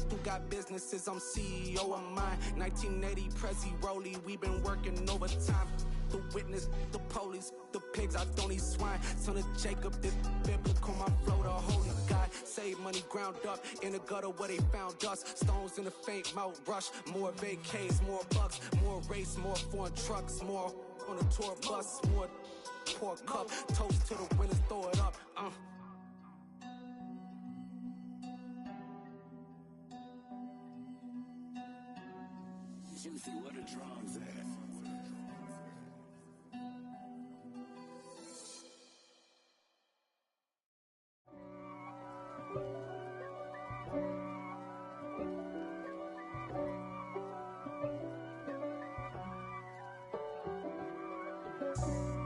who got businesses, I'm CEO of mine. 1980 Prezi Rolly, we been working overtime. The witness, the police, the pigs, I don't eat swine. Son of Jacob, this biblical, my flow, the holy God. Save money ground up in the gutter where they found us. Stones in the faint mouth rush. More vacays, more bucks, more race, more foreign trucks, more on a tour bus, more pour cup. Toast to the winners, throw it up. Juicy, what a drums at?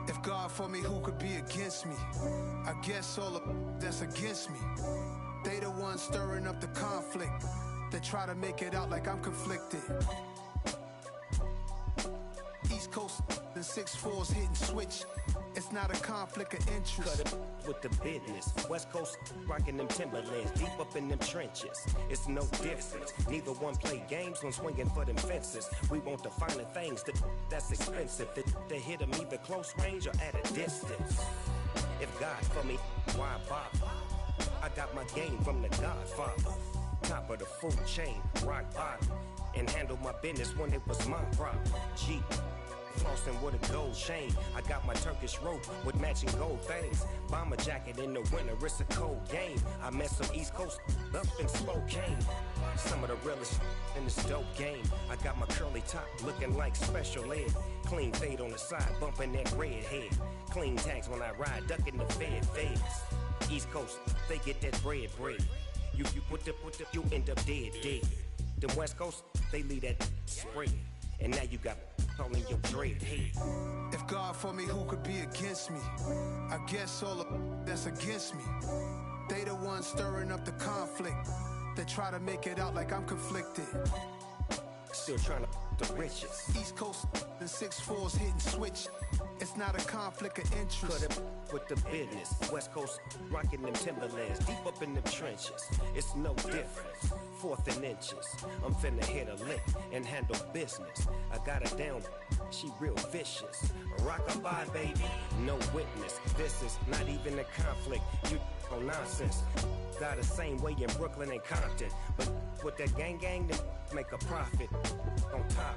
If God for me, who could be against me? I guess all of that's against me. They the ones stirring up the conflict. They try to make it out like I'm conflicted. East Coast and 6'4's hitting switch. It's not a conflict of interest. Cut it with the business. West Coast rocking them Timberlands, deep up in them trenches. It's no difference. Neither one play games when swinging for them fences. We want the finer things that's expensive. They hit them either close range or at a distance. If God for me, why bother? I got my game from the Godfather. Top of the food chain, rock bottom. And handle my business when it was my problem. G. flossing with a gold chain. I got my Turkish rope with matching gold things. Bomber jacket in the winter, it's a cold game. I met some East Coast up in Spokane. Some of the realest in this dope game. I got my curly top looking like special ed. Clean fade on the side, bumping that red head. Clean tags when I ride, ducking the feds. East Coast, they get that bread. You you end up dead. The West Coast, they leave that spread. And now you got all in your dread head. If God for me, who could be against me? I guess all of that's against me. They the ones stirring up the conflict. They try to make it out like I'm conflicted. Still trying to the riches. East Coast and 6'4s hitting switch. It's not a conflict of interest. Cut up with the business. West Coast rocking them Timberlands, deep up in them trenches. It's no difference. 4th and inches. I'm finna hit a lick and handle business. I got her down. She real vicious. Rockabye, baby. No witness. This is not even a conflict. You on nonsense. Got the same way in Brooklyn and Compton. But with that gang, then make a profit. On top,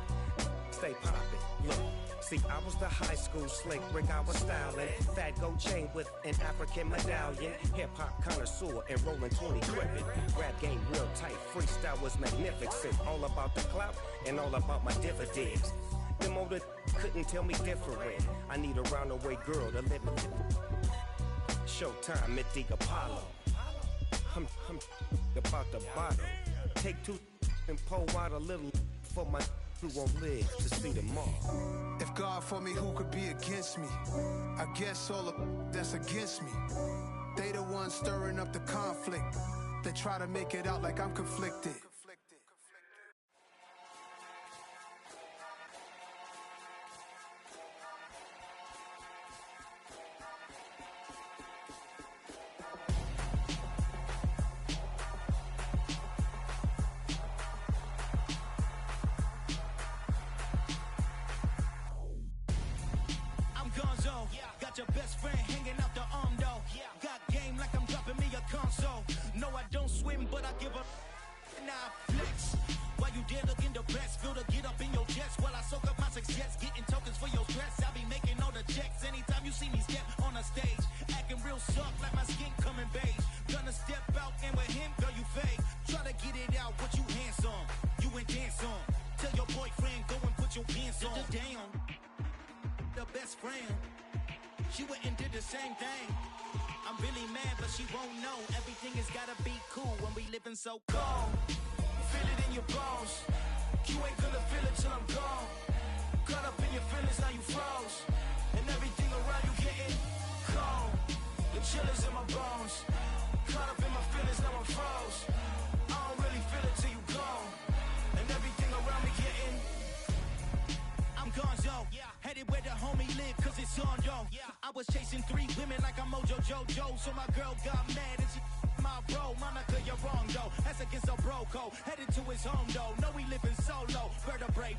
stay poppin'. Look, see, I was the high school slick Rick, I was styling. Fat gold chain with an African medallion. Hip-hop connoisseur and rolling 20 crippin'. Rap game real tight, freestyle was magnificent. All about the clout and all about my dividends. Them older couldn't tell me different. I need a roundaway girl to live with. Showtime at the Apollo. I'm about the bottle. Take 2 and pour out a little for my who won't live to see tomorrow. If God for me, who could be against me? I guess all of that's against me. They the ones stirring up the conflict. They try to make it out like I'm conflicted. Got your best friend hanging out the arm though. Got game like I'm dropping me a console. No, I don't swim, but I give a now flex. While you there looking the best, feel to get up in your chest while I soak up my success, getting tokens for your stress. I be making all the checks anytime you see me step on a stage, acting real soft like my skin coming beige. Gonna step out and with him, girl, you fake. Try to get it out, what you handsome, you ain't dance on. Tell your boyfriend go and put your pants on. Down, the best friend. She went and did the same thing. I'm really mad, but she won't know. Everything has gotta be cool when we living so cold. Feel it in your bones. You ain't gonna feel it till I'm gone. Caught up in your feelings, now you froze. And everything around you getting cold. The chill is in my bones. Caught up in my feelings, now I'm froze. I don't really feel it till you gone. And everything around me getting I'm gonzo. Headed where the homie live, cause it's on, yo. I was chasing 3 women like I'm Mojo Jojo. So my girl got mad and she my bro. Monica, you're wrong, though. That's against a bro code. Headed to his home, though. No, we living solo. Vertebrae.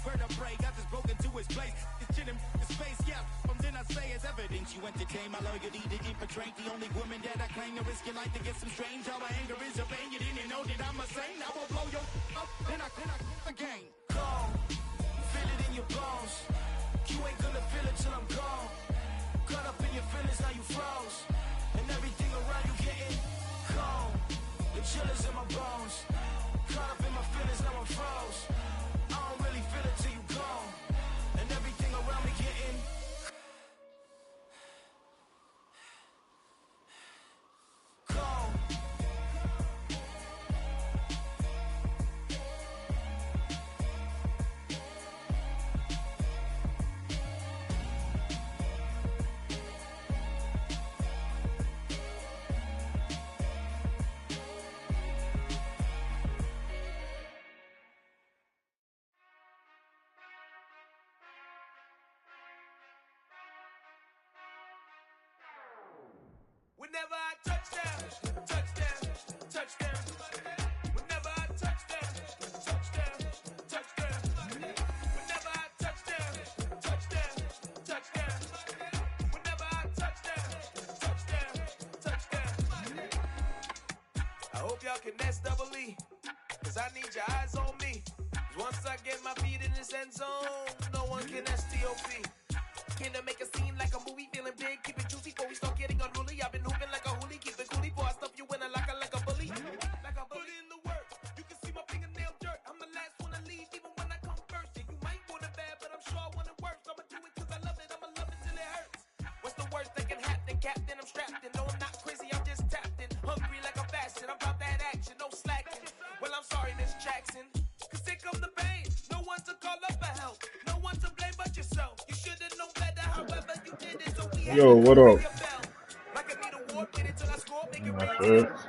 Got this broken to his place. It's chillin' in space, yeah. From then I say it's evidence. You entertain my loyalty to infiltrate. The only woman that I claim to risk your life to get some strange. How my anger is a vein. You didn't know that I'm a saint. I will blow your up. Then I again. Cold. Feel it in your bones. You ain't gonna feel it till I'm gone. Caught up in your feelings, now you froze. And everything around you getting cold. The chill is in my bones. Caught up in my feelings, now I'm froze. I don't really feel it till you gone. And everything around me getting cold. Whenever I touch down, touchdown, touchdown. Whenever I touch down, touchdown, touchdown. Whenever I touch down, touchdown, touchdown. Whenever I touch down, touchdown, touchdown. I hope y'all can nest double E, cause I need your eyes on me. Once I get my feet in this end zone, no one can STOP. Can I make a scene like a movie, feeling big, keep it juicy before we start getting unruly. I've been hooping like a hoolie, keep it coolie before I stuff you in a locker like a bully. Like a bully in the work, you can see my fingernail dirt. I'm the last one to leave, even when I come first. Yeah, you might want it bad, but I'm sure I want it worse. I'ma do it cause I love it, I'ma love it till it hurts. What's the worst that can happen, Captain? I'm strapped in, no I'm not crazy, I'm just tapped in. Hungry like I'm fasting, I'm about that action, no slacking. Well, I'm sorry, Miss Jackson, cause here come the pain. No one to call up for help, no one to blame but yourself. You should've known better, however you did it, so we Yo, what up? like I need a war, get it till I score, make it My rain. shirts.